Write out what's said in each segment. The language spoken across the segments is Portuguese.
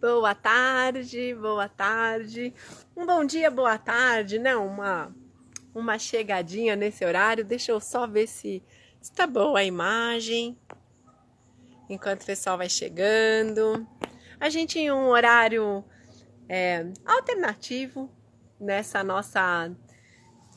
Boa tarde, boa tarde. Um bom dia, boa tarde, né? Uma chegadinha nesse horário. Deixa eu só ver se tá boa a imagem, enquanto o pessoal vai chegando. A gente em um horário alternativo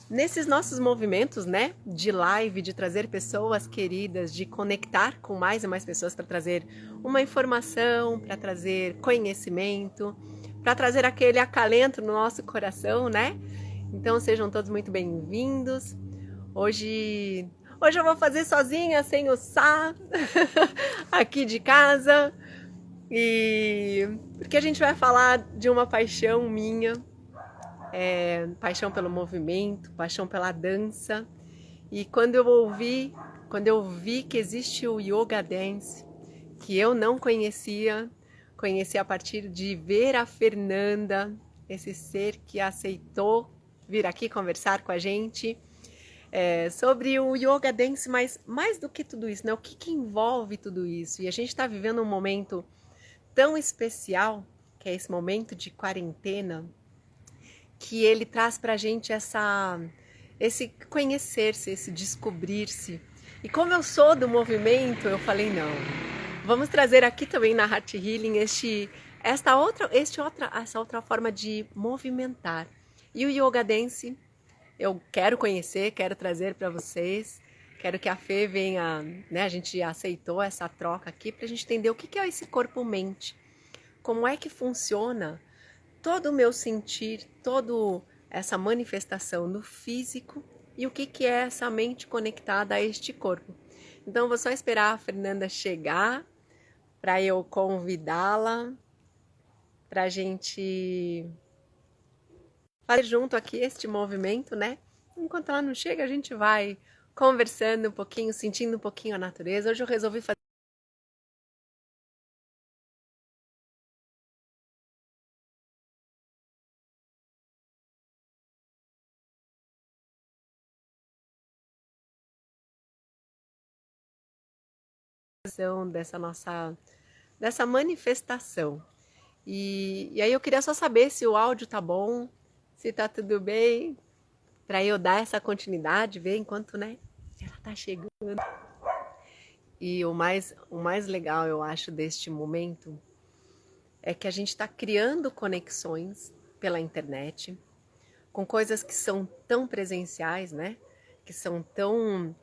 nesses nossos movimentos, né, de live, de trazer pessoas queridas, de conectar com mais e mais pessoas para trazer uma informação, para trazer conhecimento, para trazer aquele acalento no nosso coração, né? Então sejam todos muito bem-vindos. Hoje eu vou fazer sozinha, sem o Sá, aqui de casa, e porque a gente vai falar de uma paixão minha, paixão pelo movimento, paixão pela dança. E quando eu vi que existe o Yoga Dance, que eu não conhecia, conheci a partir de ver a Fernanda, esse ser que aceitou vir aqui conversar com a gente sobre o Yoga Dance, mas mais do que tudo isso, né? O que envolve tudo isso? E a gente está vivendo um momento tão especial, que é esse momento de quarentena, que ele traz para a gente esse conhecer-se, esse descobrir-se. E como eu sou do movimento, eu falei, não, vamos trazer aqui também na Heart Healing essa outra forma de movimentar. E o Yoga Dance, eu quero conhecer, quero trazer para vocês. Quero que a Fê venha, né? A gente aceitou essa troca aqui para a gente entender o que é esse corpo-mente, como é que funciona todo o meu sentir, toda essa manifestação no físico e o que é essa mente conectada a este corpo. Então, vou só esperar a Fernanda chegar para eu convidá-la para a gente fazer junto aqui este movimento, né? Enquanto ela não chega, a gente vai conversando um pouquinho, sentindo um pouquinho a natureza. Hoje eu resolvi fazer dessa manifestação. E aí eu queria só saber se o áudio tá bom, se tá tudo bem, para eu dar essa continuidade, ver enquanto, né, ela tá chegando. E o mais legal, eu acho, deste momento é que a gente está criando conexões pela internet com coisas que são tão presenciais, né? Que são tão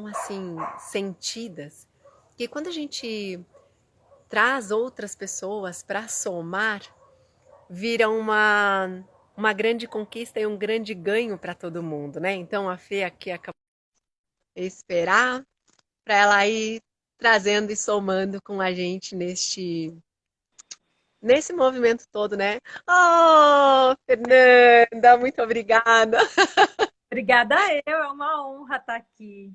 assim sentidas, que quando a gente traz outras pessoas para somar, vira uma grande conquista e um grande ganho para todo mundo, né? Então a Fê aqui acabou de esperar para ela ir trazendo e somando com a gente nesse movimento todo, né? Oh, Fernanda, muito obrigada. Obrigada eu, é uma honra estar aqui.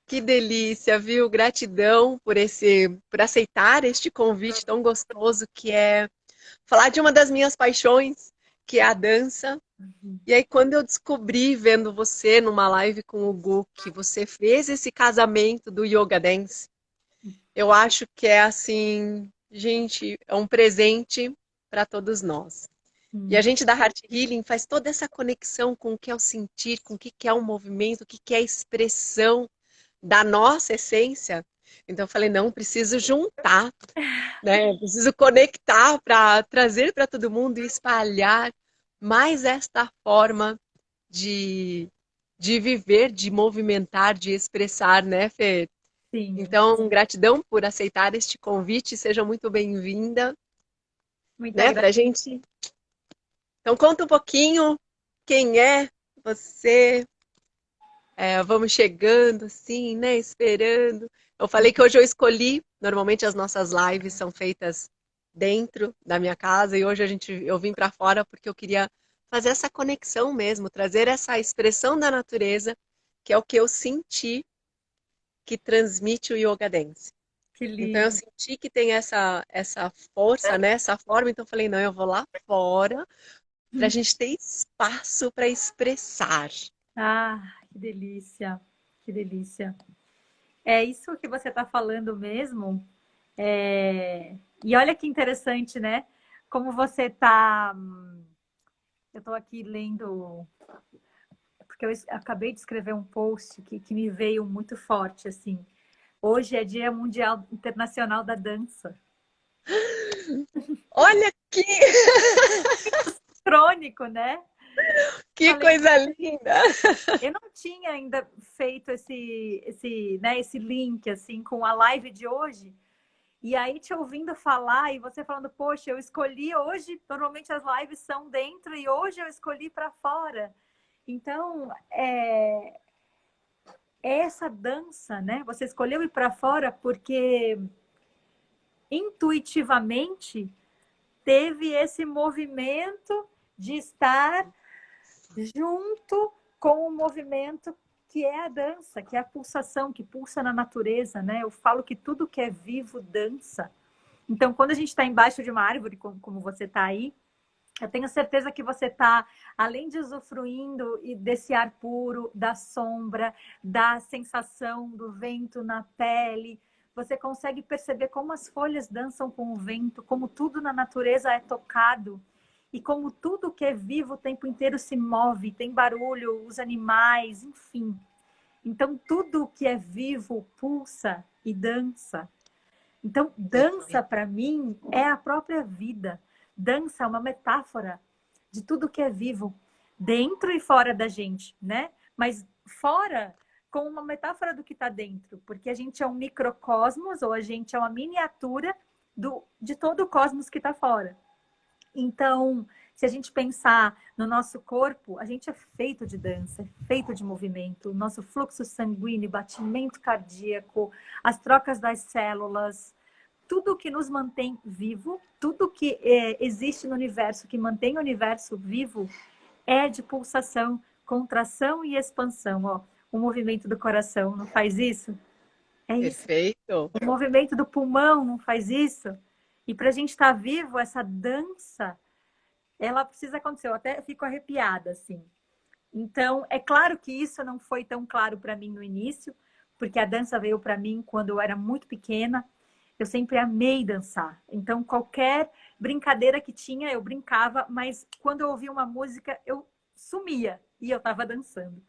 Que delícia, viu? Gratidão por aceitar este convite tão gostoso que é falar de uma das minhas paixões, que é a dança. E aí, quando eu descobri, vendo você numa live com o Gu, que você fez esse casamento do Yoga Dance, eu acho que é assim, gente, é um presente para todos nós. E a gente da Heart Healing faz toda essa conexão com o que é o sentir, com o que é o movimento, o que é a expressão da nossa essência. Então eu falei, não, preciso juntar, né? Preciso conectar para trazer para todo mundo e espalhar mais esta forma de, de viver, de movimentar, de expressar, né, Fê? Sim, Então, gratidão por aceitar este convite, seja muito bem-vinda, muita né, gratidão. pra gente. Então, conta um pouquinho quem é você. Vamos chegando, assim, né, esperando. Eu falei que hoje eu escolhi, normalmente as nossas lives são feitas dentro da minha casa e hoje eu vim para fora porque eu queria fazer essa conexão mesmo, trazer essa expressão da natureza, que é o que eu senti que transmite o Yoga Dance. Que Então eu lindo. senti que tem essa força, né? Essa forma, então eu falei, não, eu vou lá fora para a gente ter espaço para expressar. Ah, que delícia, que delícia. É isso que você está falando mesmo. É, E olha que interessante, né? Como você tá. Eu estou aqui lendo, porque eu acabei de escrever um post que me veio muito forte, assim. Hoje é Dia Mundial Internacional da Dança. Olha Crônico, né? que Falei, coisa linda! eu não tinha ainda feito esse link assim com a live de hoje. E aí te ouvindo falar e você falando, poxa, eu escolhi hoje, normalmente as lives são dentro e hoje eu escolhi para fora. Então, é essa dança, né? Você escolheu ir para fora porque intuitivamente teve esse movimento de estar junto com o movimento que é a dança, que é a pulsação, que pulsa na natureza, né? Eu falo que tudo que é vivo dança. Então, quando a gente está embaixo de uma árvore, como você está aí, eu tenho certeza que você está, além de usufruindo desse ar puro, da sombra, da sensação do vento na pele, você consegue perceber como as folhas dançam com o vento, como tudo na natureza é tocado e como tudo que é vivo o tempo inteiro se move, tem barulho, os animais, enfim. Então, tudo que é vivo pulsa e dança. Então, dança para mim é a própria vida. Dança é uma metáfora de tudo que é vivo, dentro e fora da gente, né? Mas fora com uma metáfora do que está dentro, porque a gente é um microcosmos ou a gente é uma miniatura de todo o cosmos que está fora. Então, se a gente pensar no nosso corpo, a gente é feito de dança, é feito de movimento. O nosso fluxo sanguíneo, batimento cardíaco, as trocas das células, tudo que nos mantém vivo, tudo que existe no universo, que mantém o universo vivo, é de pulsação, contração e expansão. Ó, o movimento do coração não faz isso? É isso. Perfeito. O movimento do pulmão não faz isso? E para a gente estar vivo, essa dança, ela precisa acontecer. Eu até fico arrepiada, assim. Então, é claro que isso não foi tão claro para mim no início, porque a dança veio para mim quando eu era muito pequena. Eu sempre amei dançar. Então, qualquer brincadeira que tinha, eu brincava, mas quando eu ouvia uma música, eu sumia e eu estava dançando.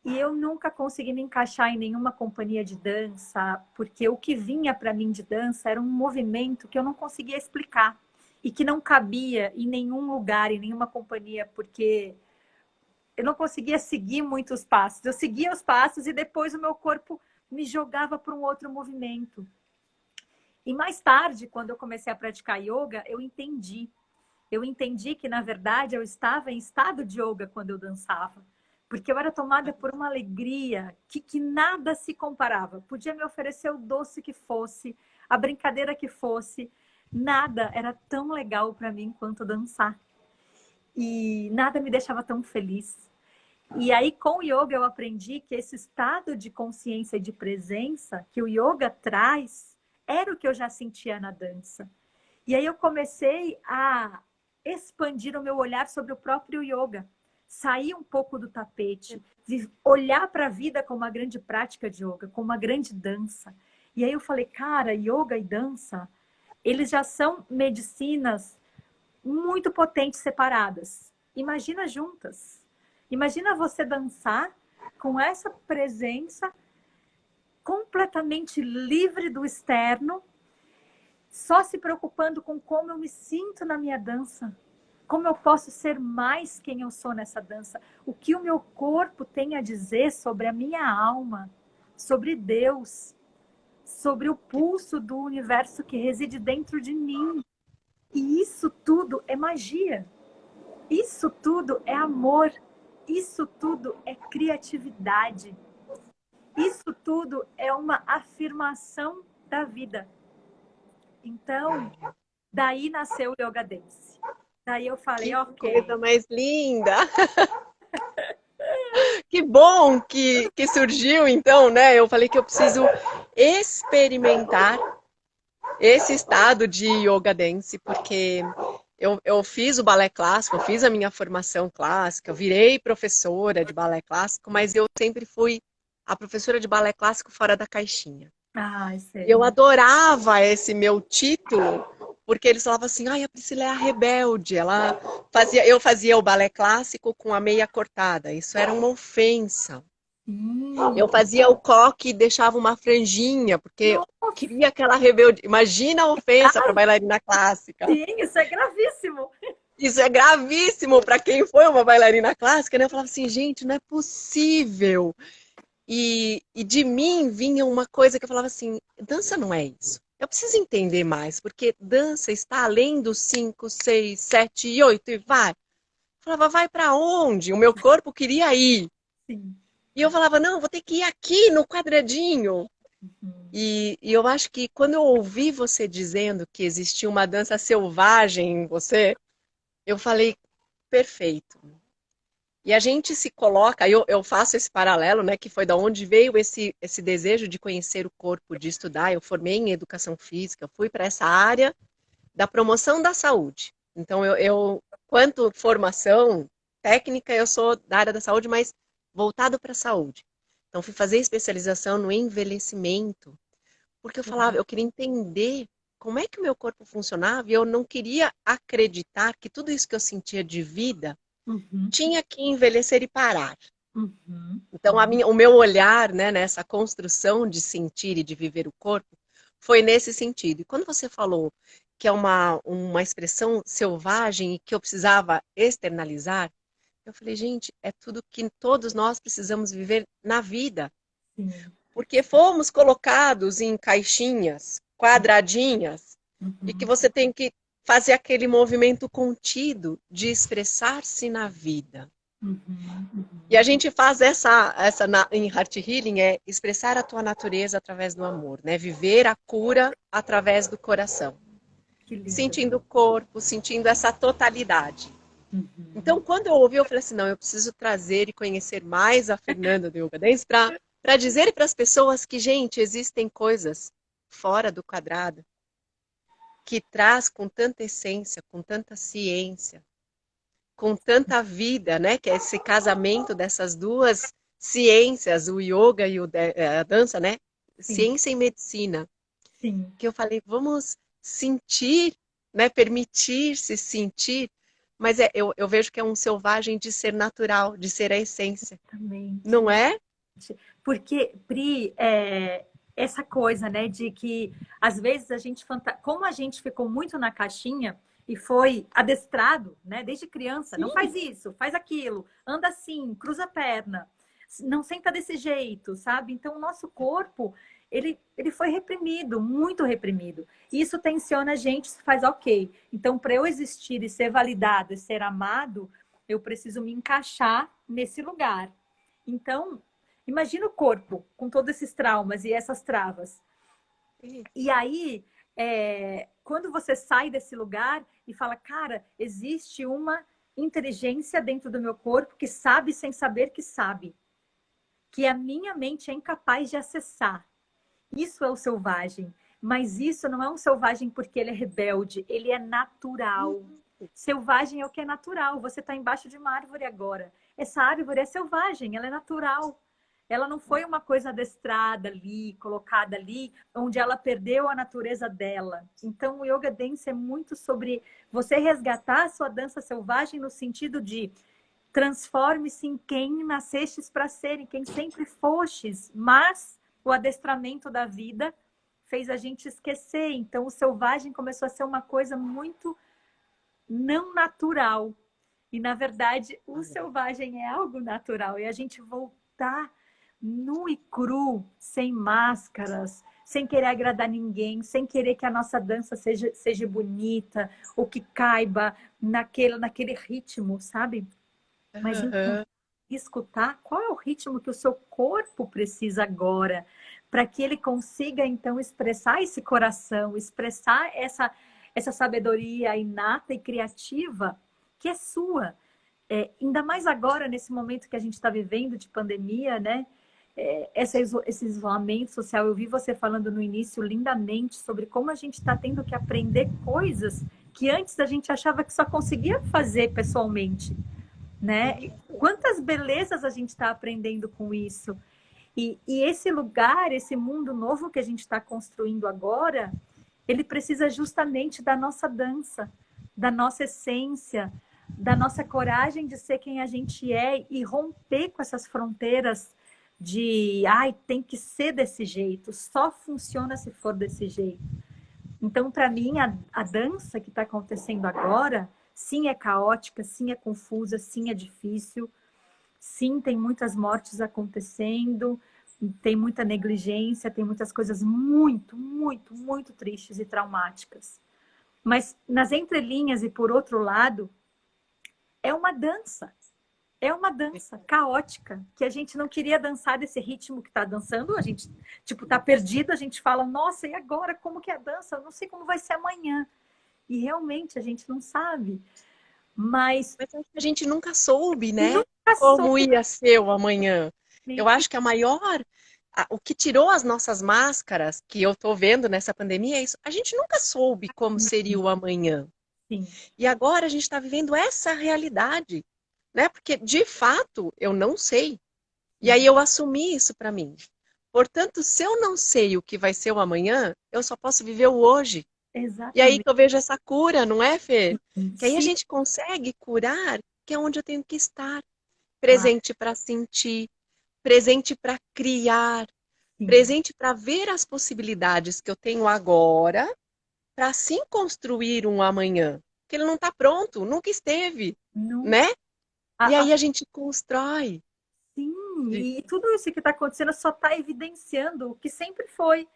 E eu nunca consegui me encaixar em nenhuma companhia de dança, porque o que vinha para mim de dança era um movimento que eu não conseguia explicar e que não cabia em nenhum lugar, em nenhuma companhia, porque eu não conseguia seguir muitos passos. Eu seguia os passos e depois o meu corpo me jogava para um outro movimento. E mais tarde, quando eu comecei a praticar yoga, eu entendi. Eu entendi que, na verdade, eu estava em estado de yoga quando eu dançava. Porque eu era tomada por uma alegria que nada se comparava. Podia me oferecer o doce que fosse, a brincadeira que fosse. Nada era tão legal para mim quanto dançar. E nada me deixava tão feliz. E aí, com o yoga, eu aprendi que esse estado de consciência e de presença que o yoga traz era o que eu já sentia na dança. E aí eu comecei a expandir o meu olhar sobre o próprio yoga. Sair um pouco do tapete, olhar para a vida como uma grande prática de yoga, como uma grande dança. E aí eu falei, cara, yoga e dança, eles já são medicinas muito potentes separadas. Imagina juntas. Imagina você dançar com essa presença completamente livre do externo, só se preocupando com como eu me sinto na minha dança, como eu posso ser mais quem eu sou nessa dança, o que o meu corpo tem a dizer sobre a minha alma, sobre Deus, sobre o pulso do universo que reside dentro de mim. E isso tudo é magia. Isso tudo é amor. Isso tudo é criatividade. Isso tudo é uma afirmação da vida. Então, daí nasceu o Yoga Dance. Daí eu falei, Que ok. coisa mais linda! Que bom que surgiu, então, né? Eu falei que eu preciso experimentar esse estado de yoga dance, porque eu fiz o balé clássico, eu fiz a minha formação clássica, eu virei professora de balé clássico, mas eu sempre fui a professora de balé clássico fora da caixinha. Ai, E eu sei. adorava esse meu título, porque eles falavam assim, ai, a Priscila é a rebelde. Eu fazia o balé clássico com a meia cortada. Isso era uma ofensa. Eu Sim. fazia o coque e deixava uma franjinha, porque eu Nossa, queria aquela rebelde. Imagina a ofensa para bailarina clássica. sim, isso é gravíssimo. Isso é gravíssimo para quem foi uma bailarina clássica, né? Eu falava assim, gente, não é possível. E de mim vinha uma coisa que eu falava assim: dança não é isso. Eu preciso entender mais, porque dança está além dos 5, 6, 7 e 8 e vai. Eu falava, vai para onde? O meu corpo queria ir. Sim. E eu falava, não, vou ter que ir aqui no quadradinho. Uhum. E eu acho que quando eu ouvi você dizendo que existia uma dança selvagem em você, eu falei, perfeito. E a gente se coloca, eu faço esse paralelo, né, que foi da onde veio esse desejo de conhecer o corpo, de estudar. Eu formei em educação física, fui para essa área da promoção da saúde. Então, quanto formação técnica, eu sou da área da saúde, mas voltado para a saúde. Então, fui fazer especialização no envelhecimento, porque eu falava, Legal. eu queria entender como é que o meu corpo funcionava e eu não queria acreditar que tudo isso que eu sentia de vida Uhum. tinha que envelhecer e parar. Uhum. Então, o meu olhar, né, nessa construção de sentir e de viver o corpo foi nesse sentido. E quando você falou que é uma expressão selvagem e que eu precisava externalizar, eu falei, gente, é tudo que todos nós precisamos viver na vida. Sim. Porque fomos colocados em caixinhas, quadradinhas, e que Uhum. você tem que fazer aquele movimento contido de expressar-se na vida. Uhum. E a Uhum. gente faz em Heart Healing, é expressar a tua natureza através do amor, né? Viver a cura através do coração. Que lindo. Sentindo o corpo, sentindo essa totalidade. Uhum. Então, quando eu ouvi, eu falei assim, não, eu preciso trazer e conhecer mais a Fernanda do Yoga Dance para dizer para as pessoas que, gente, existem coisas fora do quadrado que traz com tanta essência, com tanta ciência, com tanta vida, né? Que é esse casamento dessas duas ciências, o yoga e a dança, né? Sim, Ciência e medicina. sim, Que eu falei, vamos sentir, né? Permitir-se sentir, mas eu vejo que é um selvagem de ser natural, de ser a essência, exatamente. não é? Porque, Pri, essa coisa, né, de que às vezes como a gente ficou muito na caixinha e foi adestrado, né, desde criança, não Sim. faz isso, faz aquilo, anda assim, cruza a perna, não senta desse jeito, sabe? Então, o nosso corpo, ele foi reprimido, muito reprimido. E isso tensiona a gente, se faz ok. Então, para eu existir e ser validado e ser amado, eu preciso me encaixar nesse lugar. Então, imagina o corpo com todos esses traumas e essas travas. E aí, quando você sai desse lugar e fala, cara, existe uma inteligência dentro do meu corpo que sabe sem saber que sabe, que a minha mente é incapaz de acessar. Isso é o selvagem. Mas isso não é um selvagem porque ele é rebelde, ele é natural. Selvagem é o que é natural. Você está embaixo de uma árvore agora. Essa árvore é selvagem, ela é natural. Ela não foi uma coisa adestrada ali, colocada ali, onde ela perdeu a natureza dela. Então, o Yoga Dance é muito sobre você resgatar a sua dança selvagem no sentido de transforme-se em quem nascestes para ser, em quem sempre fostes, mas o adestramento da vida fez a gente esquecer. Então, o selvagem começou a ser uma coisa muito não natural. E, na verdade, o selvagem é algo natural. E a gente voltar nu e cru, sem máscaras, sem querer agradar ninguém, sem querer que a nossa dança seja bonita, ou que caiba naquele ritmo, sabe? Mas Uhum. escutar qual é o ritmo que o seu corpo precisa agora, para que ele consiga então expressar esse coração, expressar essa sabedoria inata e criativa que é sua. Ainda mais agora, nesse momento que a gente está vivendo de pandemia, né? Esse isolamento social, eu vi você falando no início lindamente sobre como a gente está tendo que aprender coisas que antes a gente achava que só conseguia fazer pessoalmente, né? Quantas belezas a gente está aprendendo com isso. E esse lugar, esse mundo novo que a gente está construindo agora, ele precisa justamente da nossa dança, da nossa essência, da nossa coragem de ser quem a gente é e romper com essas fronteiras de, ai, tem que ser desse jeito, só funciona se for desse jeito. Então, para mim, a dança que está acontecendo agora, sim, é caótica, sim, é confusa, sim, é difícil, sim, tem muitas mortes acontecendo, tem muita negligência, tem muitas coisas muito, muito, muito tristes e traumáticas. Mas nas entrelinhas e por outro lado, é uma dança. É uma dança caótica, que a gente não queria dançar desse ritmo que está dançando, a gente, tipo, tá perdido, a gente fala, nossa, e agora, como que é a dança? Eu não sei como vai ser amanhã. E realmente a gente não sabe. Mas Mas acho que a gente nunca soube, né? nunca Como soube. ia ser o amanhã. Eu acho que a maior, o que tirou as nossas máscaras, que eu tô vendo nessa pandemia, é isso. A gente nunca soube como seria o amanhã. Sim, E agora a gente está vivendo essa realidade, né? Porque de fato eu não sei. E aí eu assumi isso para mim. Portanto, se eu não sei o que vai ser o amanhã, eu só posso viver o hoje. E aí exatamente. que eu vejo essa cura, não é, Fê? Que aí a Sim, gente consegue curar, que é onde eu tenho que estar. claro, Presente para sentir, presente para criar, sim. presente para ver as possibilidades que eu tenho agora, para assim construir um amanhã. Que ele não está pronto, nunca esteve, Não, né? E a, aí a gente constrói. sim, e tudo isso que está acontecendo só está evidenciando o que sempre foi.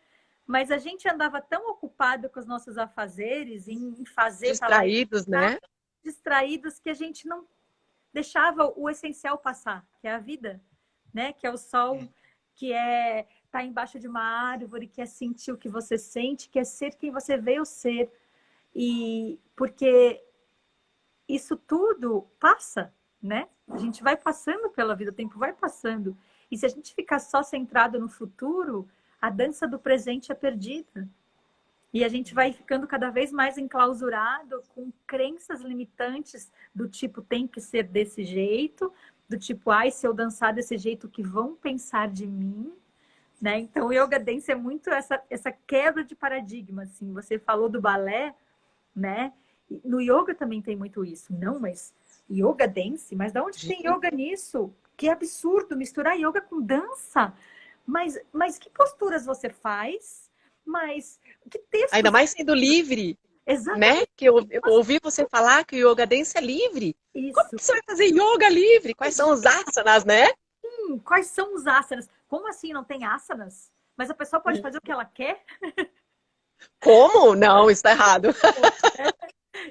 Mas a gente andava tão ocupado com os nossos afazeres, em fazer para lá e Distraídos, cá, né? distraídos, que a gente não deixava o essencial passar, que é a vida, né? Que é o sol, que é estar embaixo de uma árvore, que é sentir o que você sente, que é ser quem você veio ser. E porque isso tudo passa, né? A gente vai passando pela vida, o tempo vai passando. E se a gente ficar só centrado no futuro, a dança do presente é perdida. E a gente vai ficando cada vez mais enclausurado com crenças limitantes do tipo tem que ser desse jeito, do tipo, ai, se eu dançar desse jeito, o que vão pensar de mim? Né? Então, o yoga dance é muito essa quebra de paradigma. Assim. Você falou do balé, né? No yoga também tem muito isso. Não, mas yoga dance? Mas de onde tem Gente, yoga nisso? Que absurdo misturar yoga com dança. Mas que posturas você faz? Mas que ainda textos? mais sendo livre, né? Exatamente Que eu ouvi você falar que o yoga dance é livre. Como isso. que você vai fazer yoga livre? Quais são os asanas, né? Quais são os asanas? Como assim não tem asanas? Mas a pessoa pode fazer o que ela quer? Como? Não, isso tá errado.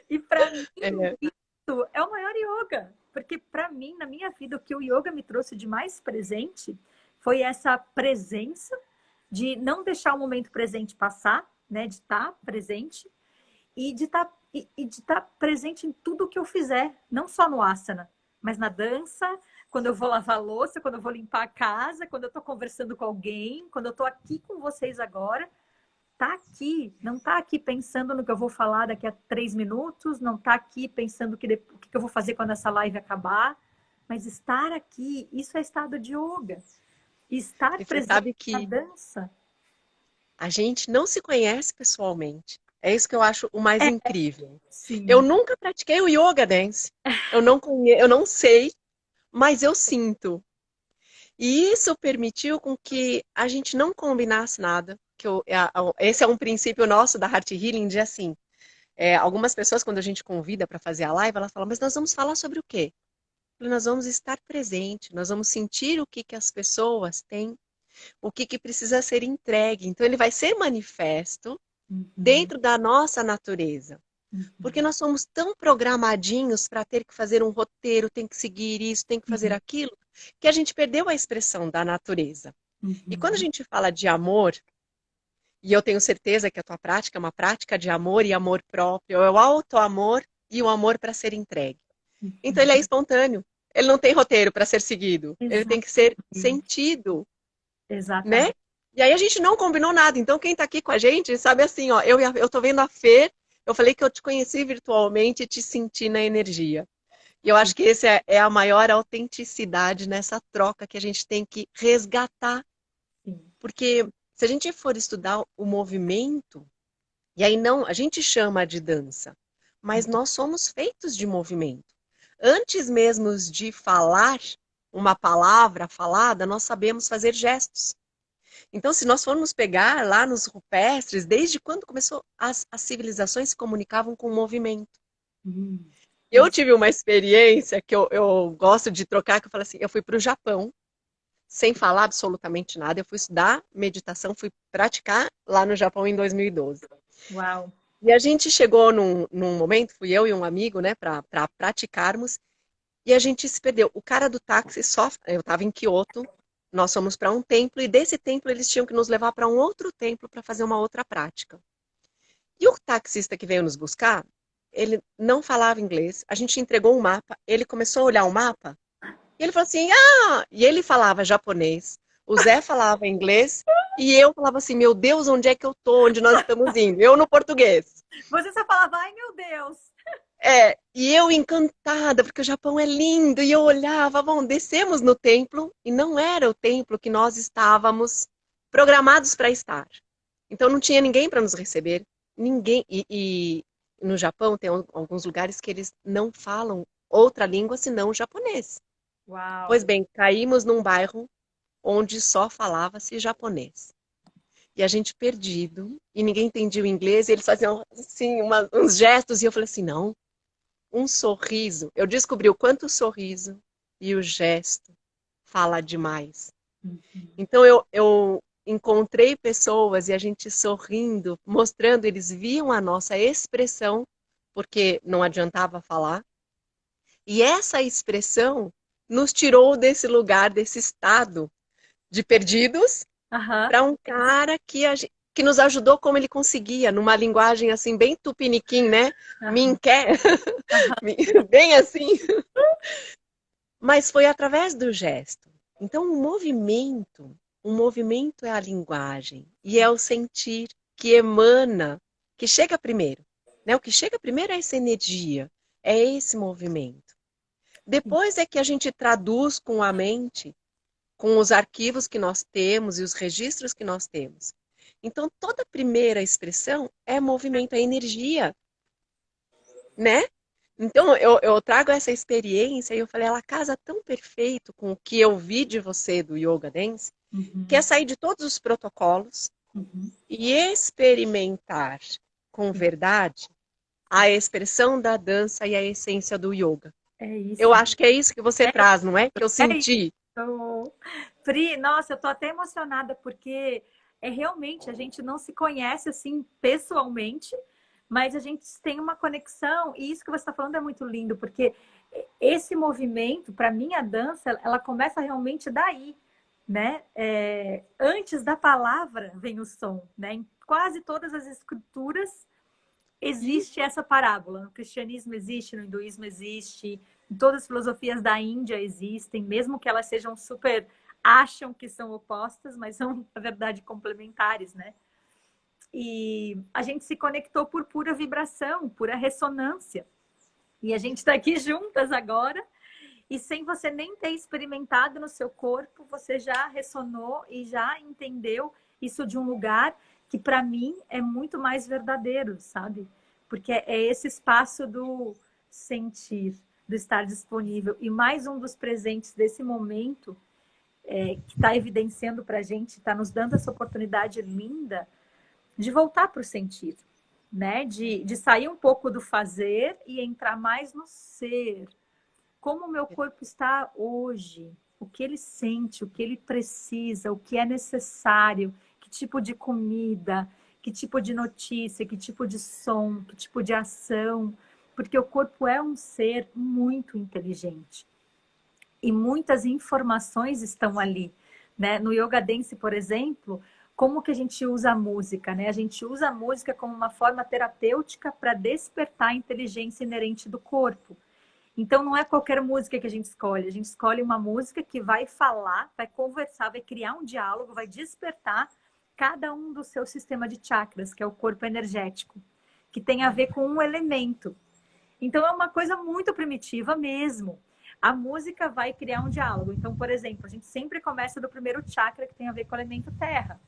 E para mim, É, isso é o maior yoga. Porque para mim, na minha vida, o que o yoga me trouxe de mais presente foi essa presença de não deixar o momento presente passar, né? De estar presente e de estar presente em tudo que eu fizer, não só no asana, mas na dança, quando eu vou lavar a louça, quando eu vou limpar a casa, quando eu estou conversando com alguém, quando eu estou aqui com vocês agora, tá aqui, não tá aqui pensando no que eu vou falar daqui a 3 minutos, não tá aqui pensando o que eu vou fazer quando essa live acabar, mas estar aqui, isso é estado de yoga. Estar e você presente sabe na que dança. a gente não se conhece pessoalmente. É isso que eu acho o mais incrível. Eu Sim, nunca pratiquei o yoga dance. Eu não sei, mas eu sinto. E isso permitiu com que a gente não combinasse nada. Esse é um princípio nosso da Heart Healing, de assim, algumas pessoas, quando a gente convida para fazer a live, elas falam, mas nós vamos falar sobre o quê? Nós vamos estar presente, nós vamos sentir o que, que as pessoas têm, o que, que precisa ser entregue. Então, ele vai ser manifesto uhum, dentro da nossa natureza. Porque uhum, nós somos tão programadinhos para ter que fazer um roteiro, tem que seguir isso, tem que fazer uhum, aquilo, que a gente perdeu a expressão da natureza. E quando a uhum. gente fala de amor, e eu tenho certeza que a tua prática é uma prática de amor e amor próprio, é o auto-amor e o amor para ser entregue. Então ele é Uhum. espontâneo. Ele não tem roteiro para ser seguido. Ele tem que ser Exatamente. sentido, né? Exatamente. E aí a gente não combinou nada. Então quem está aqui com a gente sabe assim, ó, eu tô vendo a Fê, eu falei que eu te conheci virtualmente e te senti na energia. E eu acho que esse é a maior autenticidade nessa troca que a gente tem que resgatar Porque se a gente for estudar o movimento, e aí não, a gente chama de dança, mas nós somos feitos de movimento. Antes mesmo de falar uma palavra falada, nós sabemos fazer gestos. Então, se nós formos pegar lá nos rupestres, desde quando começou, as civilizações se comunicavam com o movimento. Eu Isso. tive uma experiência que eu gosto de trocar, que eu falo assim, eu fui para o Japão, sem falar absolutamente nada, eu fui estudar meditação, fui praticar lá no Japão em 2012. Uau. E a gente chegou num momento, fui eu e um amigo, né, para praticarmos, e a gente se perdeu. O cara do táxi só. Eu estava em Kyoto, nós fomos para um templo, e desse templo eles tinham que nos levar para um outro templo para fazer uma outra prática. E o taxista que veio nos buscar, ele não falava inglês, a gente entregou um mapa, ele começou a olhar o mapa, e ele falou assim, ah! E ele falava japonês, o Zé falava inglês, e eu falava assim, meu Deus, onde é que eu tô? Onde nós estamos indo? Eu no português. Você só falava, ai meu Deus. E eu encantada, porque o Japão é lindo, e eu olhava, bom, descemos no templo, e não era o templo que nós estávamos programados para estar. Então não tinha ninguém para nos receber, ninguém. E no Japão tem alguns lugares que eles não falam outra língua senão o japonês. Pois Uau. bem, caímos num bairro onde só falava-se japonês. E a gente perdido, e ninguém entendia o inglês, e eles faziam assim, uns gestos, e eu falei assim, não, um sorriso. Eu descobri o quanto o sorriso e o gesto fala demais. Então eu encontrei pessoas e a gente sorrindo, mostrando, eles viam a nossa expressão, porque não adiantava falar. E essa expressão nos tirou desse lugar, desse estado de perdidos, Aham. para um cara que nos ajudou como ele conseguia, numa linguagem assim, bem tupiniquim, né? Aham. Minqué, bem assim. Mas foi através do gesto. Então, o movimento é a linguagem e é o sentir que emana, que chega primeiro. Né? O que chega primeiro é essa energia, é esse movimento. Depois é que a gente traduz com a mente, com os arquivos que nós temos e os registros que nós temos. Então, toda primeira expressão é movimento, é energia, né? Então, eu trago essa experiência e eu falei, ela casa tão perfeito com o que eu vi de você do Yoga Dance, que é Uhum. sair de todos os protocolos Uhum. e experimentar com verdade a expressão da dança e a essência do yoga. É Eu isso. acho que é isso que você É traz, não é? Que eu É isso. senti. Pri, nossa, eu tô até emocionada porque é realmente a gente não se conhece assim pessoalmente, mas a gente tem uma conexão e isso que você está falando é muito lindo porque esse movimento, para mim, a dança, ela começa realmente daí, né? Antes da palavra vem o som, né? Em quase todas as escrituras existe essa parábola. No cristianismo existe, no hinduísmo existe, em todas as filosofias da Índia existem, mesmo que elas sejam super acham que são opostas, mas são na verdade complementares, né? E a gente se conectou por pura vibração, pura ressonância. E a gente está aqui juntas agora. E sem você nem ter experimentado no seu corpo, você já ressonou e já entendeu isso de um lugar que para mim é muito mais verdadeiro, sabe? Porque é esse espaço do sentir, do estar disponível. E mais um dos presentes desse momento que está evidenciando para a gente, está nos dando essa oportunidade linda de voltar para o sentir, né? De sair um pouco do fazer e entrar mais no ser. Como o meu corpo está hoje, o que ele sente, o que ele precisa, o que é necessário, que tipo de comida, que tipo de notícia, que tipo de som, que tipo de ação, porque o corpo é um ser muito inteligente e muitas informações estão ali, né? No Yoga Dance, por exemplo, como que a gente usa a música, né? A gente usa a música como uma forma terapêutica para despertar a inteligência inerente do corpo. Então, não é qualquer música que a gente escolhe uma música que vai falar, vai conversar, vai criar um diálogo, vai despertar cada um do seu sistema de chakras, que é o corpo energético, que tem a ver com um elemento. Então, é uma coisa muito primitiva mesmo. A música vai criar um diálogo. Então, por exemplo, a gente sempre começa do primeiro chakra, que tem a ver com o elemento terra.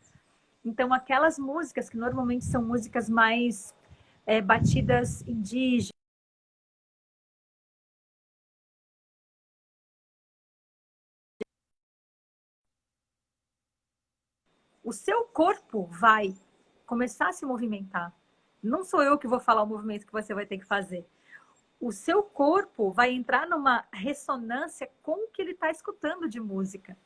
Então, aquelas músicas que normalmente são músicas mais batidas indígenas, o seu corpo vai começar a se movimentar. Não sou eu que vou falar o movimento que você vai ter que fazer. O seu corpo vai entrar numa ressonância com o que ele está escutando de música.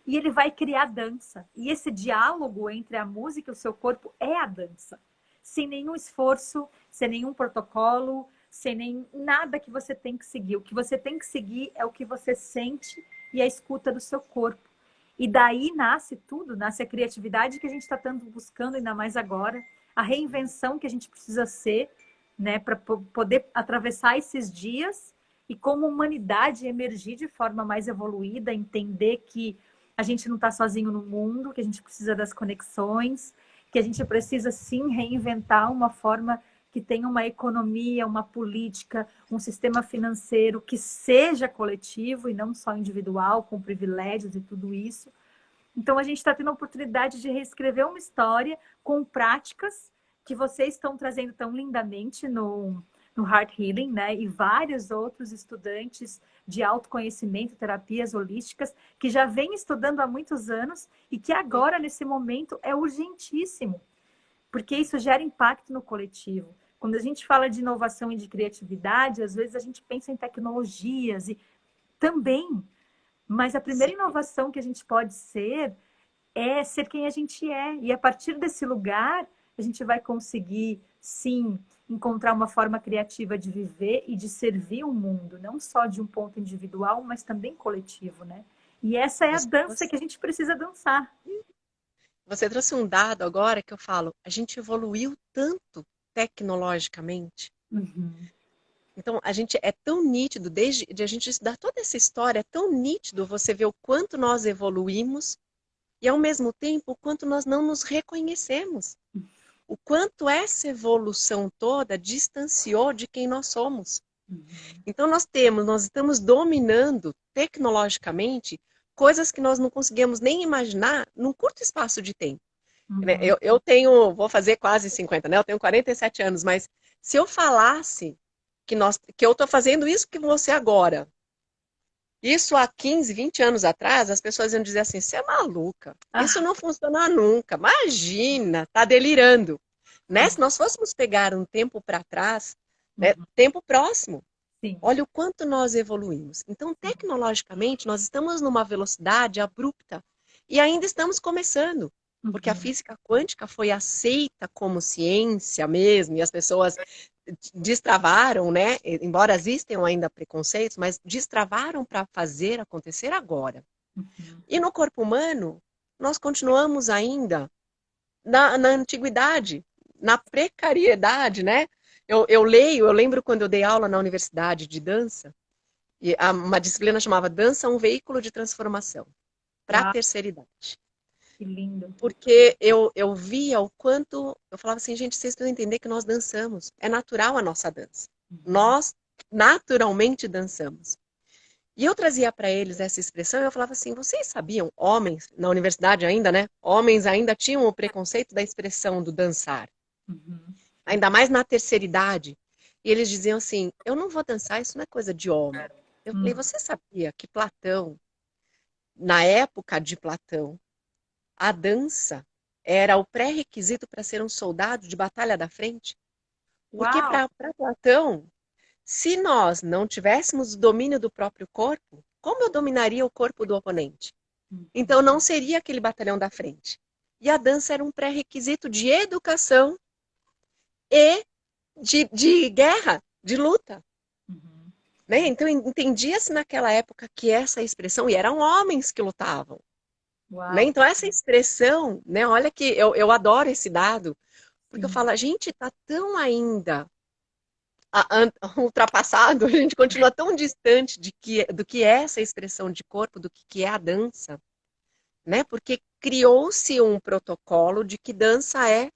E ele vai criar dança. E esse diálogo entre a música e o seu corpo é a dança. Sem nenhum esforço, sem nenhum protocolo, sem nem nada que você tem que seguir. O que você tem que seguir é o que você sente e a escuta do seu corpo. E daí nasce tudo, nasce a criatividade que a gente está tanto buscando, ainda mais agora, a reinvenção que a gente precisa ser, né, para poder atravessar esses dias e como humanidade emergir de forma mais evoluída, entender que a gente não está sozinho no mundo, que a gente precisa das conexões, que a gente precisa sim reinventar uma forma que tenha uma economia, uma política, um sistema financeiro que seja coletivo e não só individual, com privilégios e tudo isso. Então, a gente está tendo a oportunidade de reescrever uma história com práticas que vocês estão trazendo tão lindamente no Heart Healing, né? E vários outros estudantes de autoconhecimento, terapias holísticas, que já vêm estudando há muitos anos e que agora, nesse momento, é urgentíssimo, porque isso gera impacto no coletivo. Quando a gente fala de inovação e de criatividade, às vezes a gente pensa em tecnologias e também, mas a primeira inovação que a gente pode ser é ser quem a gente é. E a partir desse lugar, a gente vai conseguir, sim, encontrar uma forma criativa de viver e de servir o mundo, não só de um ponto individual, mas também coletivo, né? E essa é a dança que a gente precisa dançar. Você trouxe um dado agora que eu falo, a gente evoluiu tanto tecnologicamente. Uhum. Então, a gente é tão nítido, desde a gente estudar toda essa história, é tão nítido você ver o quanto nós evoluímos e, ao mesmo tempo, o quanto nós não nos reconhecemos. O quanto essa evolução toda distanciou de quem nós somos. Uhum. Então, nós estamos dominando tecnologicamente coisas que nós não conseguimos nem imaginar num curto espaço de tempo. Uhum. Eu vou fazer quase 50, né? Eu tenho 47 anos, mas se eu falasse que eu estou fazendo isso que você agora, isso há 15, 20 anos atrás, as pessoas iam dizer assim, você é maluca, isso Ah, não funciona nunca, imagina, tá delirando. Né? Se nós fôssemos pegar um tempo para trás, né, uhum. tempo próximo, Sim. olha o quanto nós evoluímos. Então, tecnologicamente, nós estamos numa velocidade abrupta e ainda estamos começando, porque a Uhum. física quântica foi aceita como ciência mesmo, e as pessoas destravaram, né? Embora existam ainda preconceitos, mas destravaram para fazer acontecer agora. Uhum. E no corpo humano, nós continuamos ainda na antiguidade, na precariedade, né? Eu lembro quando eu dei aula na universidade de dança, e uma disciplina chamava Dança, um veículo de transformação para a Uau, terceira idade. que lindo. Porque eu via o quanto, eu falava assim, gente, vocês precisam entender que nós dançamos, é natural a nossa dança. Uhum. Nós naturalmente dançamos. E eu trazia para eles essa expressão e eu falava assim, vocês sabiam, homens, na universidade ainda, né? Homens ainda tinham o preconceito da expressão do dançar. Uhum. Ainda mais na terceira idade. E eles diziam assim, eu não vou dançar, isso não é coisa de homem. Eu falei, Uhum. você sabia que Platão, na época de Platão, a dança era o pré-requisito para ser um soldado de batalha da frente? Porque Uau. para Platão, se nós não tivéssemos o domínio do próprio corpo, como eu dominaria o corpo do oponente? Uhum. Então não seria aquele batalhão da frente. E a dança era um pré-requisito de educação e de guerra, de luta. Uhum. Né? Então entendia-se naquela época que essa expressão, e eram homens que lutavam. Né? Uau. Então essa expressão, né? Olha que eu adoro esse dado, porque eu Sim. falo, a gente está tão ainda ultrapassado, a gente continua tão distante do que é essa expressão de corpo, do que é a dança, né? Porque criou-se um protocolo de que dança é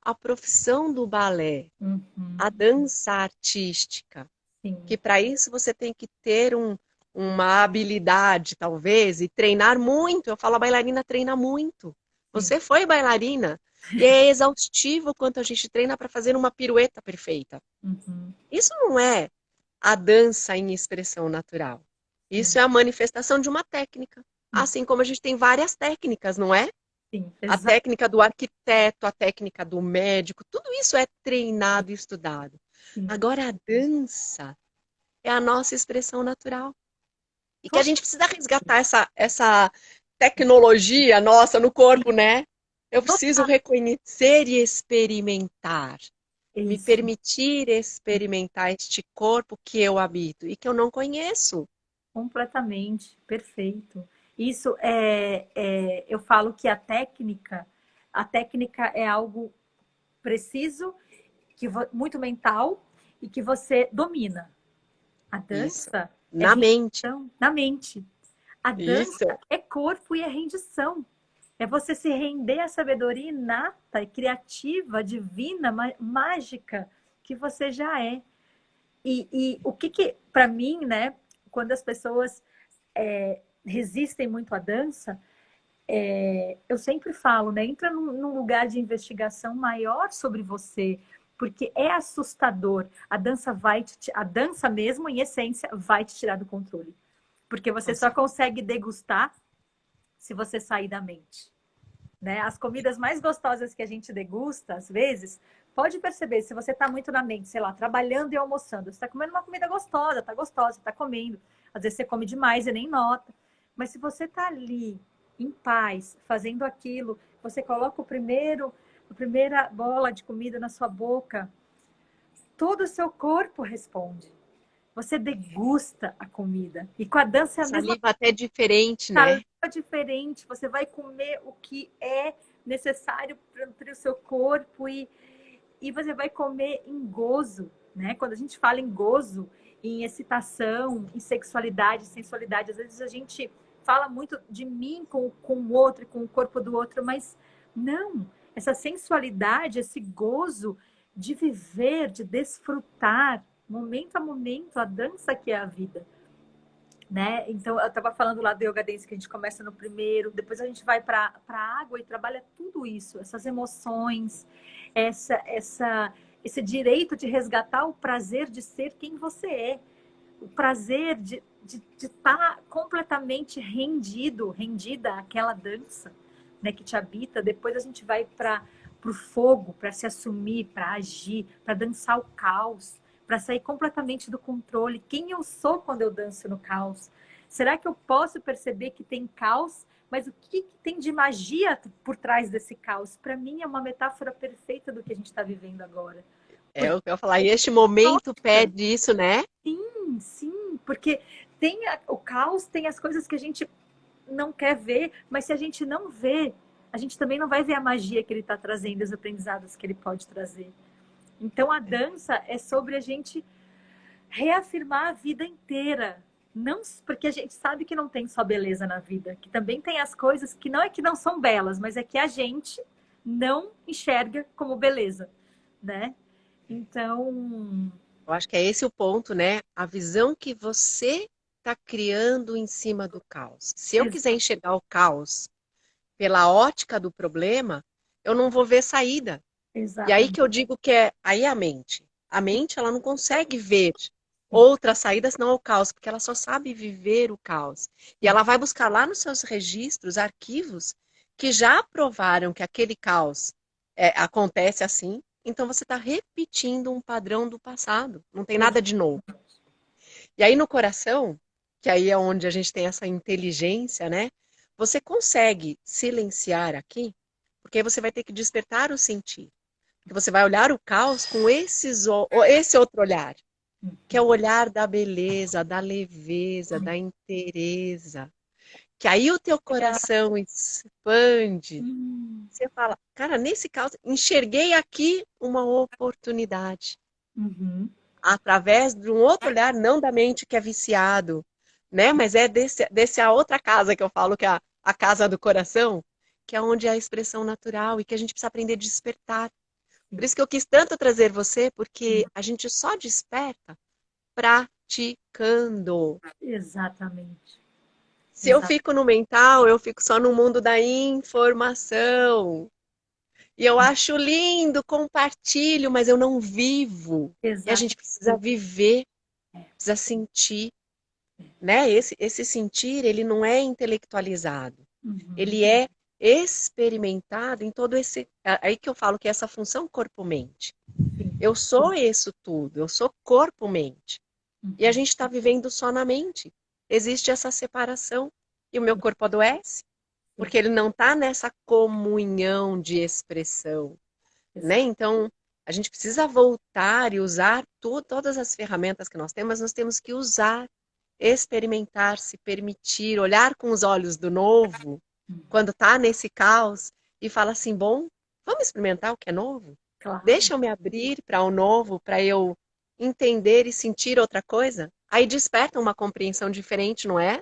a profissão do balé, Uhum. a dança artística, Sim. que para isso você tem que ter uma habilidade, talvez, e treinar muito. Eu falo, a bailarina treina muito. Sim. Você foi bailarina e é exaustivo quanto a gente treina para fazer uma pirueta perfeita. Uhum. Isso não é a dança em expressão natural. Isso Sim. é a manifestação de uma técnica. Assim como a gente tem várias técnicas, não é? Sim, A técnica do arquiteto, a técnica do médico, tudo isso é treinado e estudado. sim. Agora, a dança é a nossa expressão natural. E que a Total. gente precisa resgatar essa tecnologia nossa no corpo, né? Eu preciso Total. reconhecer e experimentar. Me Isso. permitir experimentar este corpo que eu habito e que eu não conheço. Completamente, perfeito. Isso eu falo que a técnica é algo preciso, muito mental e que você domina. A Isso. dança é Na mente. rendição na mente. A dança Isso. é corpo e é rendição. É você se render à sabedoria inata e criativa, divina, mágica que você já é. E o que para mim, né, quando as pessoas resistem muito à dança, eu sempre falo, né? Entra num lugar de investigação maior sobre você, porque é assustador. A dança mesmo, em essência, vai te tirar do controle, porque você Com só certeza. consegue degustar se você sair da mente, né? As comidas mais gostosas que a gente degusta, às vezes, pode perceber, se você está muito na mente, sei lá, trabalhando e almoçando, você está comendo uma comida gostosa, está comendo. Às vezes você come demais e nem nota. Mas se você está ali, em paz, fazendo aquilo, você coloca a primeira bola de comida na sua boca, todo o seu corpo responde. Você degusta a comida. E com a dança é a mesma Saliva até diferente, saliva né? diferente, você vai comer o que é necessário para o seu corpo e você vai comer em gozo, né? Quando a gente fala em gozo, em excitação, em sexualidade, sensualidade, às vezes a gente fala muito de mim com o outro, com o corpo do outro, mas não, essa sensualidade, esse gozo de viver, de desfrutar, momento a momento, a dança que é a vida, né? Então, eu estava falando lá do Yoga Dance que a gente começa no primeiro, depois a gente vai para a água e trabalha tudo isso, essas emoções, esse direito de resgatar o prazer de ser quem você é, o prazer de estar completamente rendida àquela dança, né, que te habita. Depois a gente vai para o fogo, para se assumir, para agir, para dançar o caos, para sair completamente do controle. Quem eu sou quando eu danço no caos? Será que eu posso perceber que tem caos? Mas o que tem de magia por trás desse caos? Para mim é uma metáfora perfeita do que a gente está vivendo agora. É Porque, o que eu ia falar. E este momento nossa, pede isso, né? sim, porque o caos, tem as coisas que a gente não quer ver, mas se a gente não vê, a gente também não vai ver a magia que ele está trazendo, os aprendizados que ele pode trazer. Então a dança é sobre a gente reafirmar a vida inteira. Não, porque a gente sabe que não tem só beleza na vida, que também tem as coisas que não é que não são belas, mas é que a gente não enxerga como beleza, né? Então, Eu acho que é esse o ponto, né? A visão que você está criando em cima do caos. Se eu quiser exato, enxergar o caos pela ótica do problema, eu não vou ver saída. E aí que exatamente. eu digo que é aí a mente. A mente, ela não consegue ver outra saída senão o caos, porque ela só sabe viver o caos. E ela vai buscar lá nos seus registros, arquivos, que já provaram que aquele caos acontece assim. Então você está repetindo um padrão do passado. Não tem nada de novo. E aí no coração, que aí é onde a gente tem essa inteligência, né? Você consegue silenciar aqui, porque aí você vai ter que despertar o sentir. Porque você vai olhar o caos com esse outro olhar, que é o olhar da beleza, da leveza, da inteireza. Que aí o teu coração expande. Você fala, cara, nesse caos, enxerguei aqui uma oportunidade. Uhum. Através de um outro olhar, não da mente que é viciado, né? Mas é desse a outra casa que eu falo, que é a casa do coração, que é onde é a expressão natural e que a gente precisa aprender a despertar. Por isso que eu quis tanto trazer você, porque a gente só desperta para praticando. Exatamente. Se eu fico no mental, eu fico só no mundo da informação. E eu acho lindo, compartilho, mas eu não vivo. E a Exato. gente precisa viver, precisa sentir, né? Esse sentir, ele não é intelectualizado. Uhum. Ele é experimentado em todo esse... Aí que eu falo que é essa função corpo-mente. Sim. Eu sou isso tudo, eu sou corpo-mente. E a Uhum. gente está vivendo só na mente. Existe essa separação. E o meu corpo adoece, Sim. porque ele não está nessa comunhão de expressão, né? Exato. Então, a gente precisa voltar e usar todas as ferramentas que nós temos, mas nós temos que usar, experimentar, se permitir, olhar com os olhos do novo, Uhum. quando está nesse caos, e fala assim, bom, vamos experimentar o que é novo? Claro. Deixa eu me abrir para o novo, para eu entender e sentir outra coisa? Aí desperta uma compreensão diferente, não é?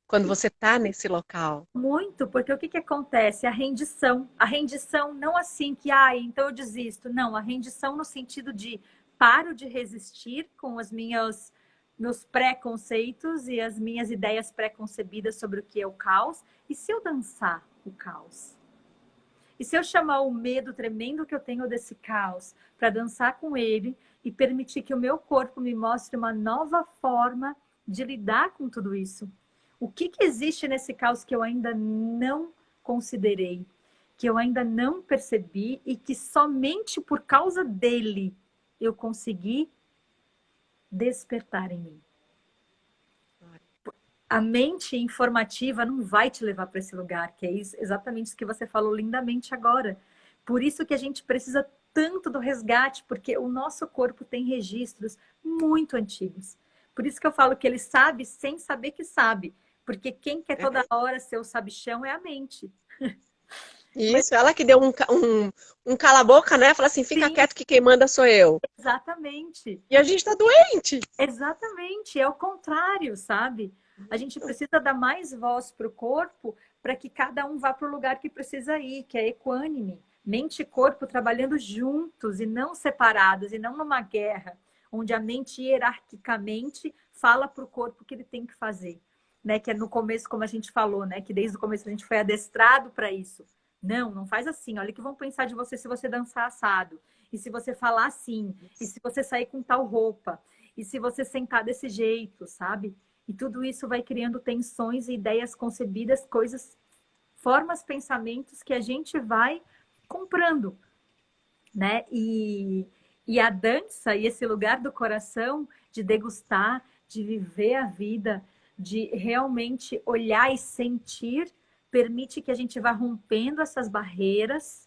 Quando você está nesse local. Muito, porque o que que acontece? A rendição. A rendição não assim que, então eu desisto. Não, a rendição no sentido de paro de resistir com as minhas meus preconceitos e as minhas ideias preconcebidas sobre o que é o caos. E se eu dançar o caos? E se eu chamar o medo tremendo que eu tenho desse caos para dançar com ele e permitir que o meu corpo me mostre uma nova forma de lidar com tudo isso? O que que existe nesse caos que eu ainda não considerei, que eu ainda não percebi e que somente por causa dele eu consegui despertar em mim? A mente informativa não vai te levar para esse lugar, que é isso, exatamente isso que você falou lindamente agora. Por isso que a gente precisa tanto do resgate, porque o nosso corpo tem registros muito antigos. Por isso que eu falo que ele sabe sem saber que sabe. Porque quem quer toda hora ser o sabichão é a mente. Mas Isso, ela que deu um cala-boca, né? Fala assim, fica sim, quieto que quem manda sou eu. exatamente. E a gente tá doente. Exatamente, é o contrário, sabe? A gente precisa dar mais voz para o corpo para que cada um vá para o lugar que precisa ir, que é equânime. Mente e corpo trabalhando juntos e não separados, e não numa guerra, onde a mente hierarquicamente fala para o corpo o que ele tem que fazer. Né? Que é no começo, como a gente falou, né? Que desde o começo a gente foi adestrado para isso. Não, não faz assim. Olha o que vão pensar de você se você dançar assado. E se você falar assim. E se você sair com tal roupa. E se você sentar desse jeito, sabe? E tudo isso vai criando tensões e ideias concebidas, coisas, formas, pensamentos que a gente vai comprando, né? E a dança e esse lugar do coração de degustar, de viver a vida, de realmente olhar e sentir, permite que a gente vá rompendo essas barreiras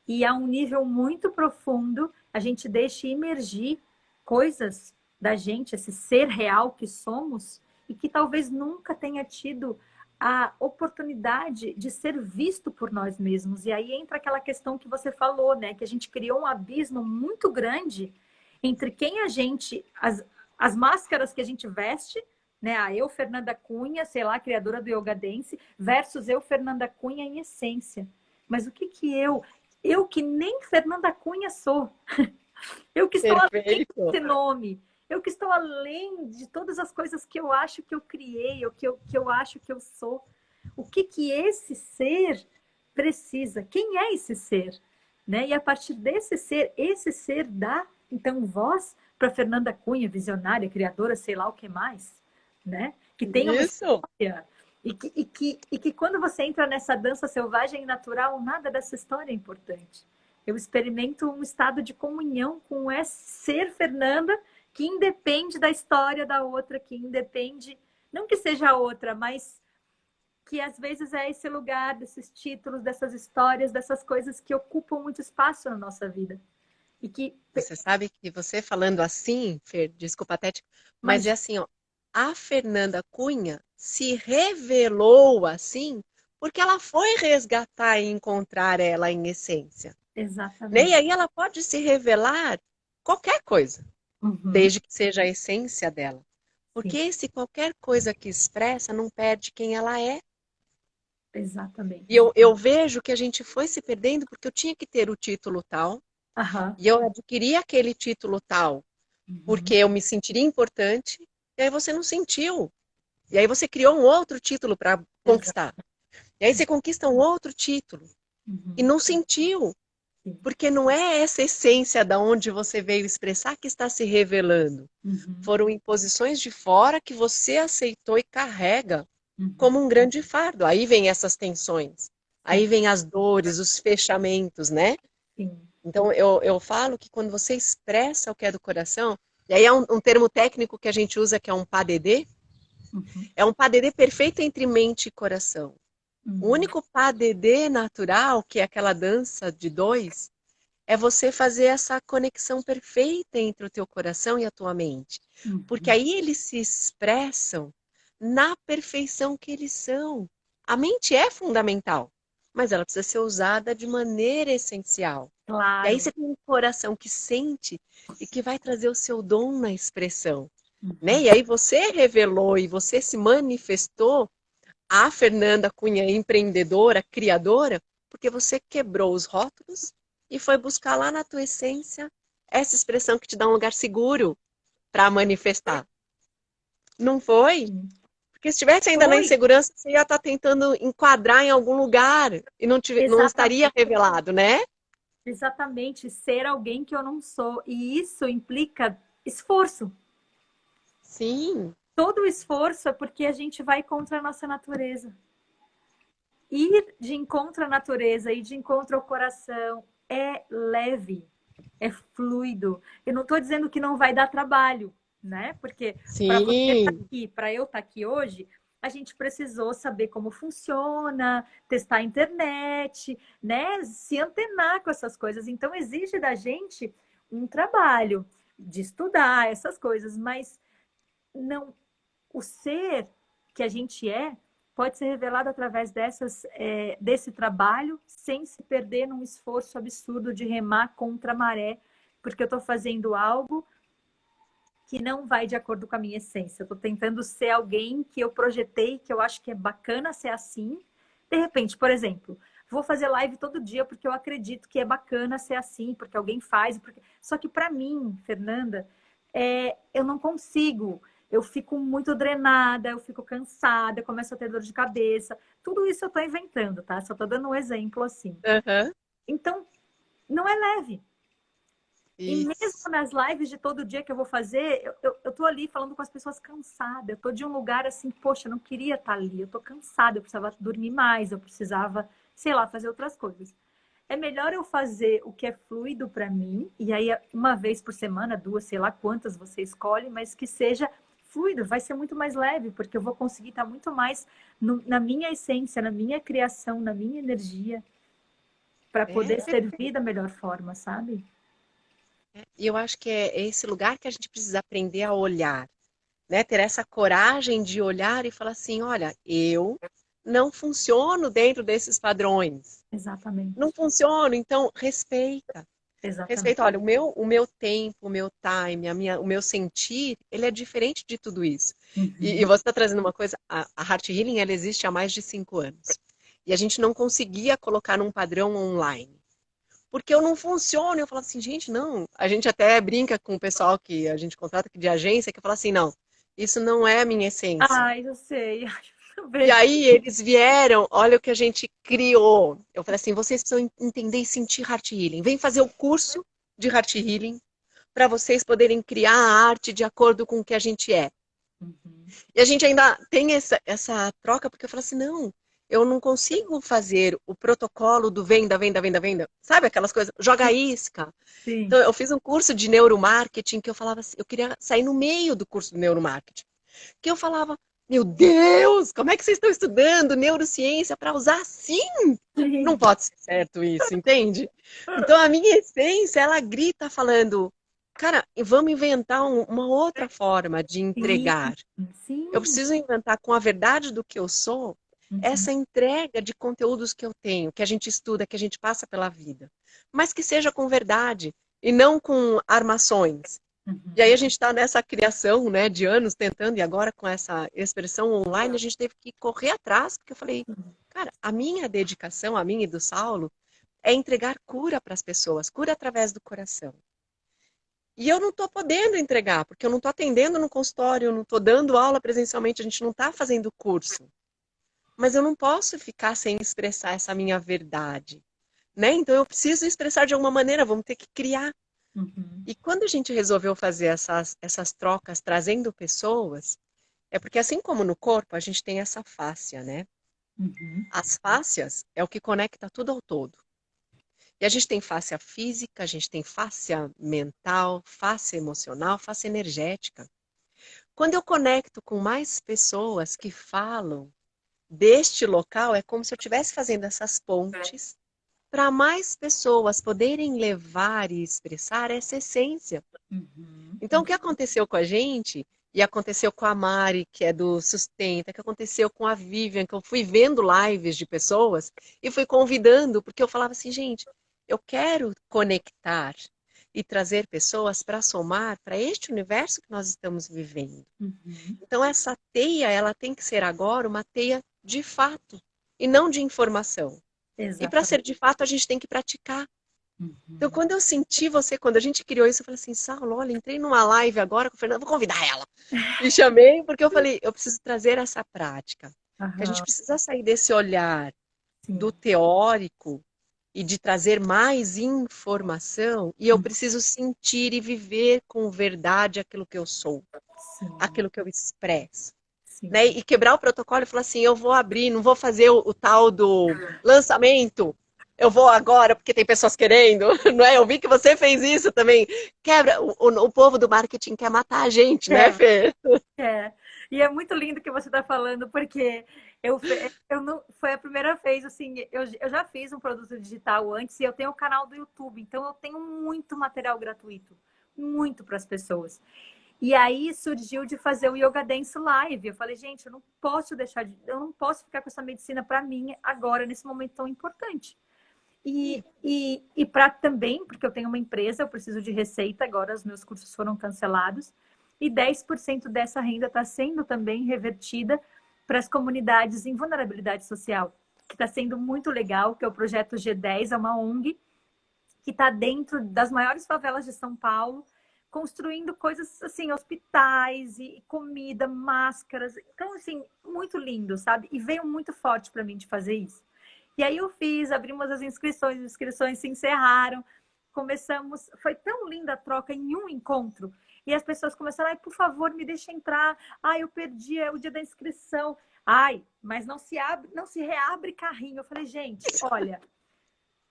e a um nível muito profundo a gente deixe emergir coisas da gente, esse ser real que somos e que talvez nunca tenha tido a oportunidade de ser visto por nós mesmos. E aí entra aquela questão que você falou, né? Que a gente criou um abismo muito grande entre quem a gente, as máscaras que a gente veste, né? A eu, Fernanda Cunha, sei lá, criadora do Yoga Dance, versus eu, Fernanda Cunha, em essência. Mas o que que eu que nem Fernanda Cunha sou. Eu que estou além Perfeito. desse nome. Eu que estou além de todas as coisas que eu acho que eu criei, ou que eu acho que eu sou. O que que esse ser precisa? Quem é esse ser? Né? E a partir desse ser, esse ser dá, então, voz para Fernanda Cunha, visionária, criadora, sei lá o que mais, né? Que tem uma Isso. história e que quando você entra nessa dança selvagem e natural, nada dessa história é importante. Eu experimento um estado de comunhão com esse ser Fernanda que independe da história da outra, que independe, não que seja a outra, mas que às vezes é esse lugar desses títulos, dessas histórias, dessas coisas que ocupam muito espaço na nossa vida. E que, Você sabe que você falando assim, Fer, desculpa até te... Mas é imagina, assim, ó, a Fernanda Cunha se revelou assim porque ela foi resgatar e encontrar ela em essência. Né? E exatamente. aí ela pode se revelar qualquer coisa, Uhum, desde que seja a essência dela. Porque sim, esse qualquer coisa que expressa não perde quem ela é. E exatamente. eu vejo que a gente foi se perdendo porque eu tinha que ter o título tal, Aham, e eu adquiri aquele título tal Uhum. porque eu me sentiria importante, e aí você não sentiu. E aí você criou um outro título para Exato. conquistar. E aí você conquista um outro título e Uhum. não sentiu, Sim. porque não é essa essência da onde você veio expressar que está se revelando. Uhum. Foram imposições de fora que você aceitou e carrega Uhum. como um grande fardo. Aí vem essas tensões, aí Sim, vem as dores, os fechamentos, né? sim. Então eu falo que quando você expressa o que é do coração, e aí é um termo técnico que a gente usa que é um PADD, Uhum. é um PADD perfeito entre mente e coração. O Uhum. único PADD natural, que é aquela dança de dois, é você fazer essa conexão perfeita entre o teu coração e a tua mente. Porque Uhum. aí eles se expressam na perfeição que eles são. A mente é fundamental, mas ela precisa ser usada de maneira essencial. E aí Claro. você tem um coração que sente e que vai trazer o seu dom na expressão. Né? Uhum. E aí você revelou e você se manifestou a Fernanda Cunha empreendedora, criadora, porque você quebrou os rótulos e foi buscar lá na tua essência essa expressão que te dá um lugar seguro para manifestar. Não foi? Sim. Porque se estivesse ainda na Foi, insegurança, você ia estar tentando enquadrar em algum lugar e não estaria exatamente, revelado, né? exatamente ser alguém que eu não sou. E isso implica esforço. Sim. Todo o esforço é porque a gente vai contra a nossa natureza. Ir de encontro à natureza e de encontro ao coração é leve, é fluido. Eu não estou dizendo que não vai dar trabalho, né? Porque para você estar Sim. aqui, para eu estar aqui hoje, a gente precisou saber como funciona, testar a internet, né? Se antenar com essas coisas. Então, exige da gente um trabalho de estudar essas coisas, mas não o ser que a gente é pode ser revelado através desse trabalho, sem se perder num esforço absurdo de remar contra a maré, porque eu estou fazendo algo que não vai de acordo com a minha essência. Eu estou tentando ser alguém que eu projetei, que eu acho que é bacana ser assim. De repente, por exemplo, vou fazer live todo dia porque eu acredito que é bacana ser assim, porque alguém faz. Porque... Só que para mim, Fernanda, eu não consigo. Eu fico muito drenada, eu fico cansada, eu começo a ter dor de cabeça. Tudo isso eu estou inventando, tá? Só estou dando um exemplo assim. Uhum. Então, não é leve. E mesmo Isso. nas lives de todo dia que eu vou fazer, eu tô ali falando com as pessoas cansada. Eu tô de um lugar assim, poxa, eu não queria estar ali. Eu tô cansada, eu precisava dormir mais, eu precisava, sei lá, fazer outras coisas. É melhor eu fazer o que é fluido para mim, e aí uma vez por semana, duas, sei lá quantas você escolhe, mas que seja fluido, vai ser muito mais leve, porque eu vou conseguir estar muito mais na minha essência, na minha criação, na minha energia, para É poder servir da melhor forma, sabe? E eu acho que é esse lugar que a gente precisa aprender a olhar, né? Ter essa coragem de olhar e falar assim, olha, eu não funciono dentro desses padrões. Não Exatamente. funciono, então respeita. Exatamente. Respeita, olha, o meu tempo, o meu time, o meu sentir, ele é diferente de tudo isso. E Uhum. você está trazendo uma coisa, a Heart Healing, ela existe há mais de 5 anos. E a gente não conseguia colocar num padrão online porque eu não funciono. Eu falo assim, gente, não. A gente até brinca com o pessoal que a gente contrata aqui de agência, que fala assim, não, isso não é a minha essência. Ai, eu sei. Ai, eu E vejo. aí eles vieram, olha o que a gente criou. Eu falei assim, vocês precisam entender e sentir Heart Healing. Vem fazer o curso de Heart Healing para vocês poderem criar a arte de acordo com o que a gente é. Uhum. E a gente ainda tem essa troca, porque eu falo assim, não, eu não consigo fazer o protocolo do venda, venda, venda, venda. Sabe aquelas coisas? Joga isca. Sim. Então, eu fiz um curso de neuromarketing que eu falava assim, eu queria sair no meio do curso de neuromarketing. Que eu falava, meu Deus, como é que vocês estão estudando neurociência para usar assim? Não Sim. pode ser certo isso, entende? Então, a minha essência, ela grita falando, cara, vamos inventar uma outra forma de Sim. entregar. Eu Sim. preciso inventar com a verdade do que eu sou, Uhum. essa entrega de conteúdos que eu tenho, que a gente estuda, que a gente passa pela vida. Mas que seja com verdade e não com armações. E aí Uhum. a gente está nessa criação, né, de anos tentando, e agora com essa expressão online, a gente teve que correr atrás, porque eu falei, cara, a minha dedicação, a minha e do Saulo, é entregar cura para as pessoas, cura através do coração. E eu não estou podendo entregar, porque eu não estou atendendo no consultório, eu não estou dando aula presencialmente, a gente não está fazendo curso. Mas eu não posso ficar sem expressar essa minha verdade, né? Então eu preciso expressar de alguma maneira, vamos ter que criar. Uhum. E quando a gente resolveu fazer essas trocas, trazendo pessoas, é porque assim como no corpo, a gente tem essa fáscia, né? Uhum. As fáscias é o que conecta tudo ao todo. E a gente tem fáscia física, a gente tem fáscia mental, fáscia emocional, fáscia energética. Quando eu conecto com mais pessoas que falam deste local, é como se eu estivesse fazendo essas pontes para mais pessoas poderem levar e expressar essa essência. Uhum. Então, o que aconteceu com a gente, e aconteceu com a Mari, que é do Sustenta, que aconteceu com a Vivian, que eu fui vendo lives de pessoas e fui convidando, porque eu falava assim, gente, eu quero conectar e trazer pessoas para somar para este universo que nós estamos vivendo. Uhum. Então, essa teia, ela tem que ser agora uma teia de fato e não de informação. E para ser Exatamente. de fato, a gente tem que praticar. Então, Uhum. quando eu senti você, quando a gente criou isso, eu falei assim, Saulo, olha, entrei numa live agora com o Fernando, vou convidar ela. E chamei, porque eu falei, eu preciso trazer essa prática. Que a gente Aham. precisa sair desse olhar do Sim, teórico e de trazer mais informação, e eu preciso sentir e viver com verdade aquilo que eu sou, sim, aquilo que eu expresso. Né? sim. E quebrar o protocolo e falar assim, eu vou abrir, não vou fazer o tal do lançamento, eu vou agora porque tem pessoas querendo, não é? Eu vi que você fez isso também. Quebra, o povo do marketing quer matar a gente, né, É, Fê? é. E é muito lindo que você está falando, porque eu não, foi a primeira vez, assim, eu já fiz um produto digital antes e eu tenho o canal do YouTube, então eu tenho muito material gratuito, muito para as pessoas. E aí surgiu de fazer o Yoga Dance Live. Eu falei, gente, eu não posso deixar eu não posso ficar com essa medicina para mim agora, nesse momento tão importante. E para também, porque eu tenho uma empresa, eu preciso de receita, agora os meus cursos foram cancelados, e 10% dessa renda está sendo também revertida para as comunidades em vulnerabilidade social, que está sendo muito legal, que é o projeto G10, é uma ONG que está dentro das maiores favelas de São Paulo, construindo coisas assim, hospitais e comida, máscaras. Então, assim, muito lindo, sabe? E veio muito forte para mim de fazer isso. E aí eu fiz, abrimos as inscrições se encerraram. Começamos, foi tão linda a troca em um encontro. E as pessoas começaram, ai, por favor, me deixa entrar. Ai, eu perdi o dia da inscrição. Ai, mas não se abre, não se reabre carrinho. Eu falei, gente, olha,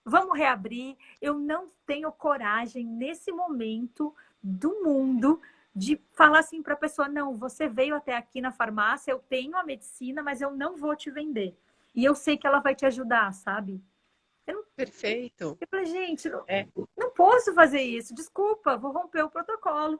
vamos reabrir. Eu não tenho coragem nesse momento do mundo de falar assim para a pessoa: não, você veio até aqui na farmácia, eu tenho a medicina, mas eu não vou te vender. E eu sei que ela vai te ajudar, sabe? Eu, não, Perfeito. eu falei, gente, É. não posso fazer isso. Desculpa, vou romper o protocolo.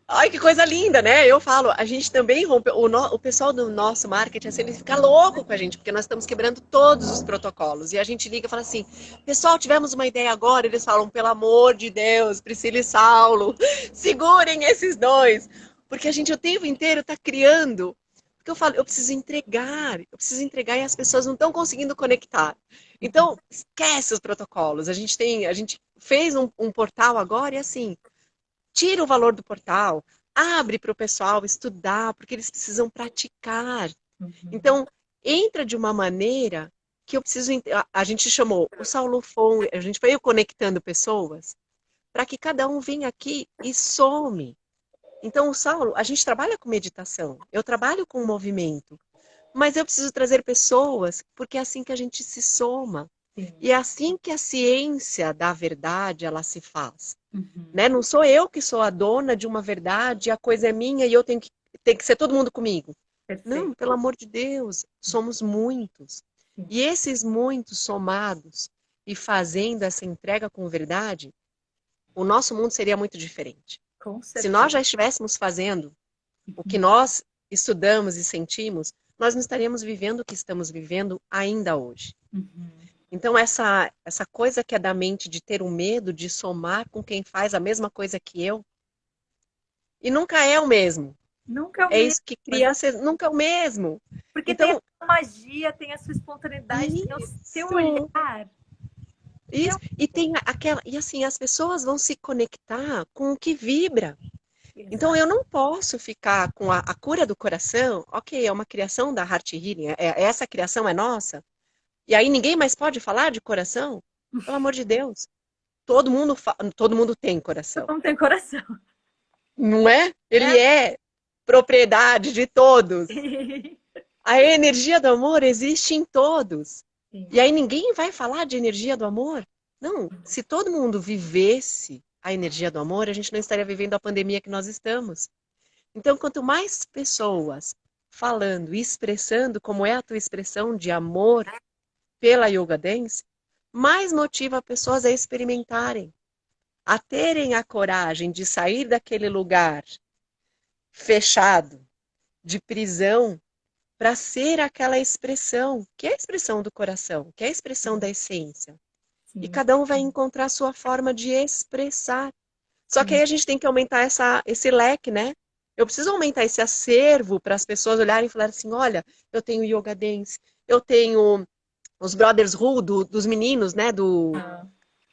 Ai, que coisa linda, né? Eu falo, a gente também rompeu, o pessoal do nosso marketing, assim, ele fica louco com a gente, porque nós estamos quebrando todos os protocolos. E a gente liga e fala assim, pessoal, tivemos uma ideia agora, eles falam, pelo amor de Deus, Priscila e Saulo, segurem esses dois. Porque a gente o tempo inteiro está criando. Porque eu falo, eu preciso entregar e as pessoas não estão conseguindo conectar. Então, esquece os protocolos. A gente fez um portal agora e assim, tira o valor do portal, abre para o pessoal estudar, porque eles precisam praticar. Uhum. Então, entra de uma maneira que eu preciso. A gente chamou o Saulo Fon, a gente veio conectando pessoas para que cada um venha aqui e some. Então, o Saulo, a gente trabalha com meditação, eu trabalho com movimento, mas eu preciso trazer pessoas, porque é assim que a gente se soma. Sim. E é assim que a ciência da verdade ela se faz. Uhum. Né? Não sou eu que sou a dona de uma verdade, a coisa é minha e eu tenho tem que ser todo mundo comigo. Não, Perfeito. pelo amor de Deus, somos muitos. Sim. E esses muitos somados e fazendo essa entrega com verdade, o nosso mundo seria muito diferente. Com Se nós certeza. já estivéssemos fazendo o que nós estudamos e sentimos, nós não estaríamos vivendo o que estamos vivendo ainda hoje. Uhum. Então, essa coisa que é da mente de ter o medo de somar com quem faz a mesma coisa que eu, e nunca é o mesmo. Nunca é o É mesmo. isso que criança nunca é o mesmo. Porque tem a Então, sua magia, tem a sua espontaneidade, tem o seu isso, olhar. Isso. E tem aquela. E assim, as pessoas vão se conectar com o que vibra. Então Exato. eu não posso ficar com a cura do coração, ok, é uma criação da Heart Healing, essa criação é nossa, e aí ninguém mais pode falar de coração? Pelo amor de Deus. Todo mundo tem coração, Não tem coração. não é? Ele É. é propriedade de todos. A energia do amor existe em todos. Sim. E aí ninguém vai falar de energia do amor? Não, se todo mundo vivesse a energia do amor, a gente não estaria vivendo a pandemia que nós estamos. Então, quanto mais pessoas falando e expressando como é a tua expressão de amor pela Yoga Dance, mais motiva pessoas a experimentarem, a terem a coragem de sair daquele lugar fechado, de prisão, para ser aquela expressão, que é a expressão do coração, que é a expressão da essência. E Sim, cada um vai encontrar a sua forma de expressar. Só que aí sim. a gente tem que aumentar esse leque, né? Eu preciso aumentar esse acervo para as pessoas olharem e falarem assim, olha, eu tenho yoga dance, eu tenho os Brothers Ru dos meninos, né? Ah,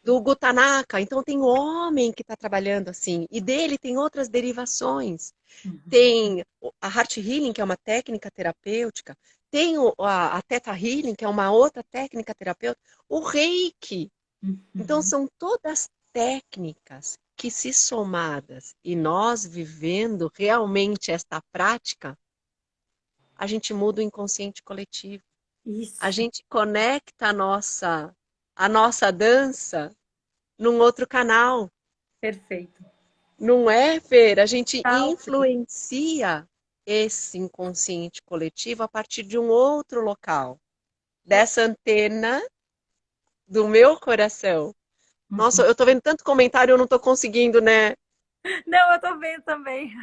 Do Gutanaka. Então tem homem que está trabalhando assim. E dele tem outras derivações. uhum, Tem a Heart Healing, que é uma técnica terapêutica. Tem a Theta Healing, que é uma outra técnica terapêutica. O Reiki. Então, uhum. são todas técnicas que, se somadas e nós vivendo realmente esta prática, a gente muda o inconsciente coletivo. A Isso, gente conecta a nossa dança num outro canal. perfeito. Não é, Fer? A gente Tal, Fê. influencia esse inconsciente coletivo a partir de um outro local, dessa antena do meu coração. Nossa, Uhum. eu tô vendo tanto comentário, eu não tô conseguindo, né? Não, eu tô vendo também.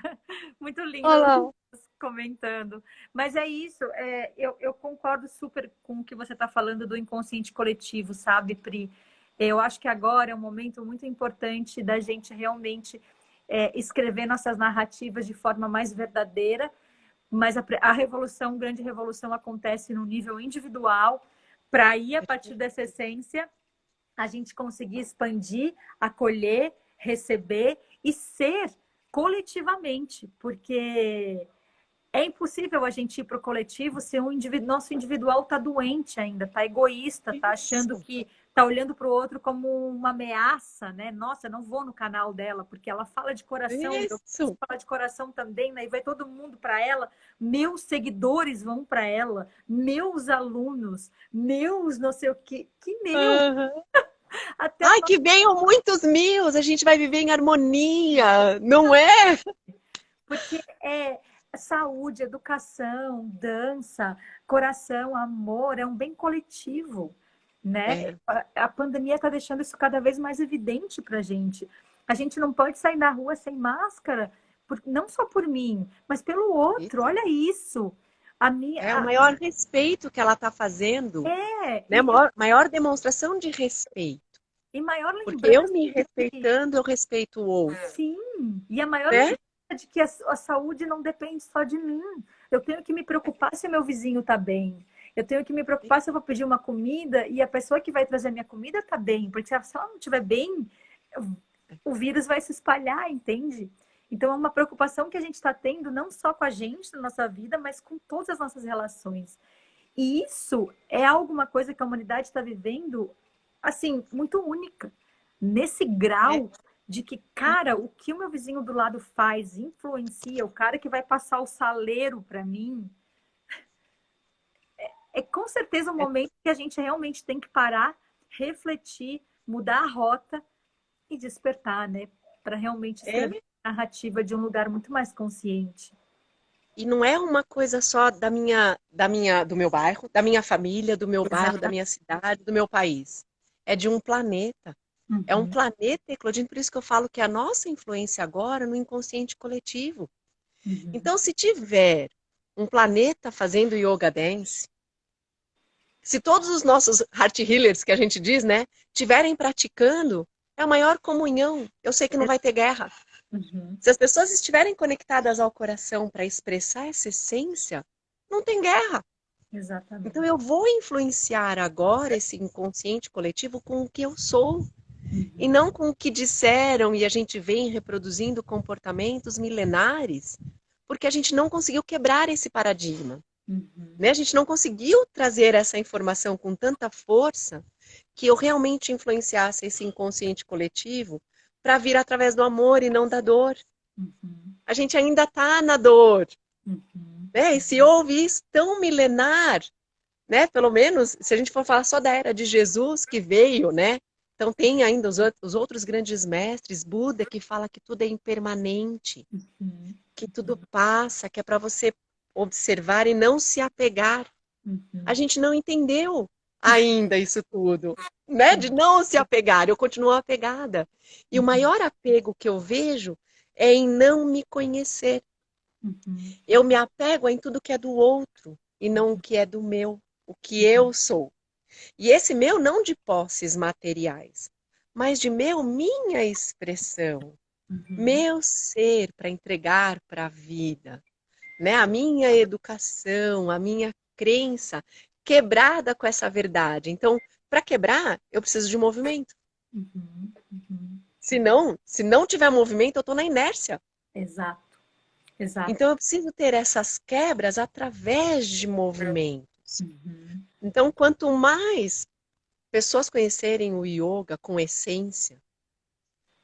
Muito lindo Olha lá. comentando. Mas é isso, eu concordo super com o que você está falando do inconsciente coletivo, sabe, Pri? Eu acho que agora é um momento muito importante da gente realmente escrever nossas narrativas de forma mais verdadeira, mas a revolução, grande revolução, acontece no nível individual, para ir a partir dessa essência a gente conseguir expandir, acolher, receber e ser coletivamente, porque é impossível a gente ir para o coletivo se nosso individual está doente ainda, está egoísta, está achando Isso. que está olhando para o outro como uma ameaça, né? Nossa, eu não vou no canal dela porque ela fala de coração, eu preciso Isso. falar de coração também, né? E vai todo mundo para ela, meus seguidores vão para ela, meus alunos, meus não sei o quê, que meu, Aham. até o Ai, nosso. que venham muitos mil, a gente vai viver em harmonia, não é? Porque é saúde, educação, dança, coração, amor, é um bem coletivo, né? É, A pandemia está deixando isso cada vez mais evidente para a gente. A gente não pode sair na rua sem máscara, não só por mim, mas pelo outro. isso. Olha isso. A minha, É o maior respeito que ela está fazendo, é, né? Maior demonstração de respeito. e maior Porque eu lembrança me de que respeitando, eu respeito o outro, sim, e a maior né? lembrança de que a saúde não depende só de mim. Eu tenho que me preocupar se meu vizinho está bem. Eu tenho que me preocupar se eu vou pedir uma comida e a pessoa que vai trazer a minha comida está bem. Porque se ela não estiver bem, o vírus vai se espalhar, entende? Então é uma preocupação que a gente está tendo não só com a gente na nossa vida, mas com todas as nossas relações. E isso é alguma coisa que a humanidade está vivendo, assim, muito única. Nesse É. grau de que, cara, o que o meu vizinho do lado faz influencia, o cara que vai passar o saleiro para mim, é com certeza um É, momento que a gente realmente tem que parar, refletir, mudar a rota e despertar, né? Para realmente escrever é. a narrativa de um lugar muito mais consciente. E não é uma coisa só do meu bairro, da minha família, do meu bairro, da Exato. minha cidade, do meu país. É de um planeta. É um Uhum. planeta eclodindo, por isso que eu falo que a nossa influência agora é no inconsciente coletivo. Uhum. Então, se tiver um planeta fazendo yoga dance, se todos os nossos heart healers, que a gente diz, né, tiverem praticando, é a maior comunhão. Eu sei que não vai ter guerra. Uhum. Se as pessoas estiverem conectadas ao coração para expressar essa essência, não tem guerra. Exatamente. Então eu vou influenciar agora esse inconsciente coletivo com o que eu sou e Uhum. não com o que disseram e a gente vem reproduzindo comportamentos milenares, porque a gente não conseguiu quebrar esse paradigma, Uhum. né? A gente não conseguiu trazer essa informação com tanta força que eu realmente influenciasse esse inconsciente coletivo para vir através do amor e não da dor. Uhum. A gente ainda está na dor, Uhum. né? E se houve isso tão milenar, né? Pelo menos, se a gente for falar só da era de Jesus que veio, né? Então tem ainda os outros grandes mestres, Buda, que fala que tudo é impermanente, Uhum. que tudo passa, que é para você observar e não se apegar. A Uhum. gente não entendeu ainda isso tudo, né? De não se apegar, eu continuo apegada. E o Uhum. maior apego que eu vejo é em não me conhecer. Uhum. Eu me apego em tudo que é do outro e não o que é do meu, o que Uhum. eu sou. E esse meu não de posses materiais, mas de minha expressão, Uhum. meu ser para entregar para a vida, né? A minha educação, a minha crença quebrada com essa verdade. Então, para quebrar, eu preciso de movimento. Uhum. Uhum. Se não tiver movimento, eu estou na inércia. Exato, exato. Então, eu preciso ter essas quebras através de movimentos. Uhum. Então, quanto mais pessoas conhecerem o yoga com essência,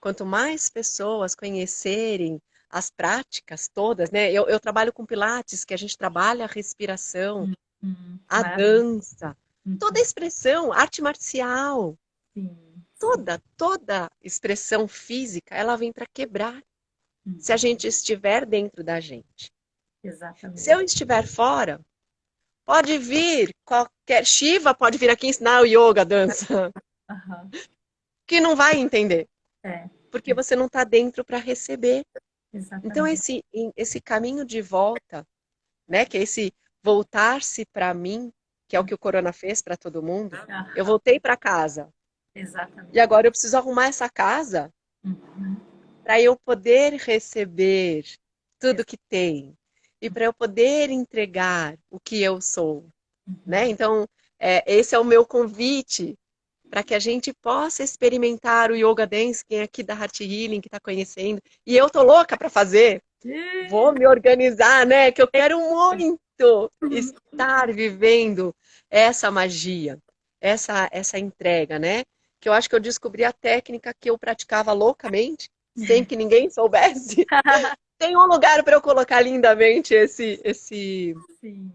quanto mais pessoas conhecerem as práticas todas, né? Eu trabalho com Pilates, que a gente trabalha a respiração, Uhum. a Maravilha. dança, toda Uhum. expressão, arte marcial, Sim, sim. toda expressão física, ela vem para quebrar, se a Uhum. gente estiver dentro da gente. Se eu Exatamente. estiver fora, pode vir qualquer Shiva, pode vir aqui ensinar o yoga, a dança, Aham. que não vai entender, É, porque você não está dentro para receber. Então exatamente. esse caminho de volta, né, que é esse voltar-se para mim, que é o que o Corona fez para todo mundo. Eu Aham. voltei para casa e Exatamente. agora eu preciso arrumar essa casa Uhum. para eu poder receber tudo Ex- que tem e para eu poder entregar o que eu sou, né? Uhum. Então, esse é o meu convite para que a gente possa experimentar o Yoga Dance, quem é aqui da Heart Healing que está conhecendo, e eu tô louca para fazer. Vou me organizar, né? Que eu quero muito estar vivendo essa magia, essa entrega, né? Que eu acho que eu descobri a técnica que eu praticava loucamente, sem que ninguém soubesse. Tem um lugar para eu colocar lindamente Sim,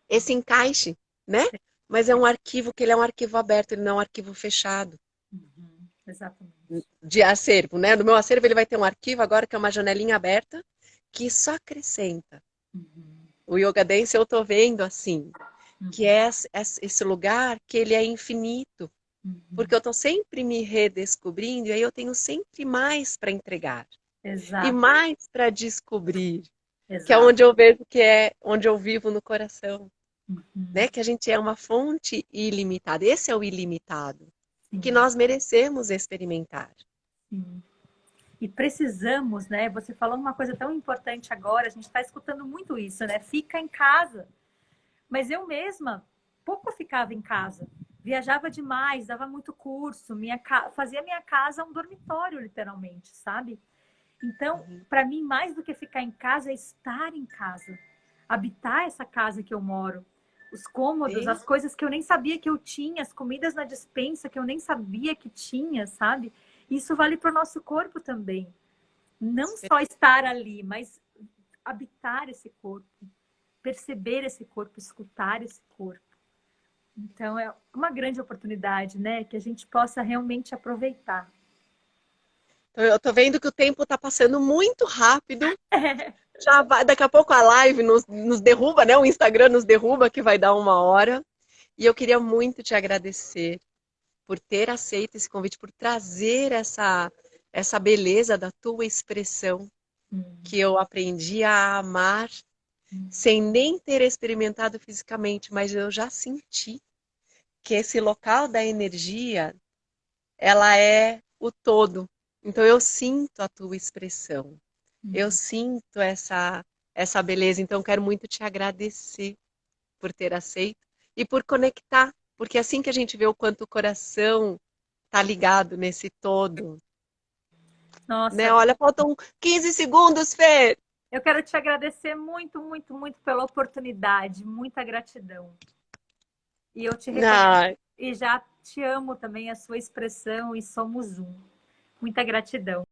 esse encaixe, né? Mas é um arquivo que ele é um arquivo aberto, ele não é um arquivo fechado uhum. Exatamente. de acervo, né? No meu acervo ele vai ter um arquivo agora que é uma janelinha aberta que só acrescenta. Uhum. O Yoga Dance eu tô vendo assim, que Uhum. é esse lugar que ele é infinito, porque Uhum. eu tô sempre me redescobrindo e aí eu tenho sempre mais para entregar e Exato, mais para descobrir, que é exato. onde eu vejo que é onde eu vivo no coração, Uhum. né? Que a gente é uma fonte ilimitada. Esse é o ilimitado que Sim, nós merecemos experimentar. sim. E precisamos, né? Você falou uma coisa tão importante agora, a gente está escutando muito isso, né? Fica em casa. Mas eu mesma pouco ficava em casa. Viajava demais, dava muito curso, fazia minha casa um dormitório, literalmente, sabe? Então, Uhum. para mim, mais do que ficar em casa, é estar em casa, habitar essa casa que eu moro, os cômodos, E as coisas que eu nem sabia que eu tinha, as comidas na despensa que eu nem sabia que tinha, sabe? Isso vale para o nosso corpo também. Não só estar ali, mas habitar esse corpo, perceber esse corpo, escutar esse corpo. Então, é uma grande oportunidade, né? Que a gente possa realmente aproveitar. então, eu tô vendo que o tempo está passando muito rápido. Já vai, daqui a pouco a live nos derruba, né? O Instagram nos derruba, que vai dar 1 hora. E eu queria muito te agradecer por ter aceito esse convite, por trazer essa beleza da tua expressão, Hum, que eu aprendi a amar hum, sem nem ter experimentado fisicamente, mas eu já senti que esse local da energia, ela é o todo. Então eu sinto a tua expressão. Eu hum. sinto essa beleza, então quero muito te agradecer por ter aceito e por conectar, porque é assim que a gente vê o quanto o coração tá ligado nesse todo, né? Nossa, Olha, faltam 15 segundos, Fê! eu quero te agradecer muito, muito, muito pela oportunidade. Muita gratidão. E eu te reconheço Ai, e já te amo também a sua expressão e somos um. Muita gratidão.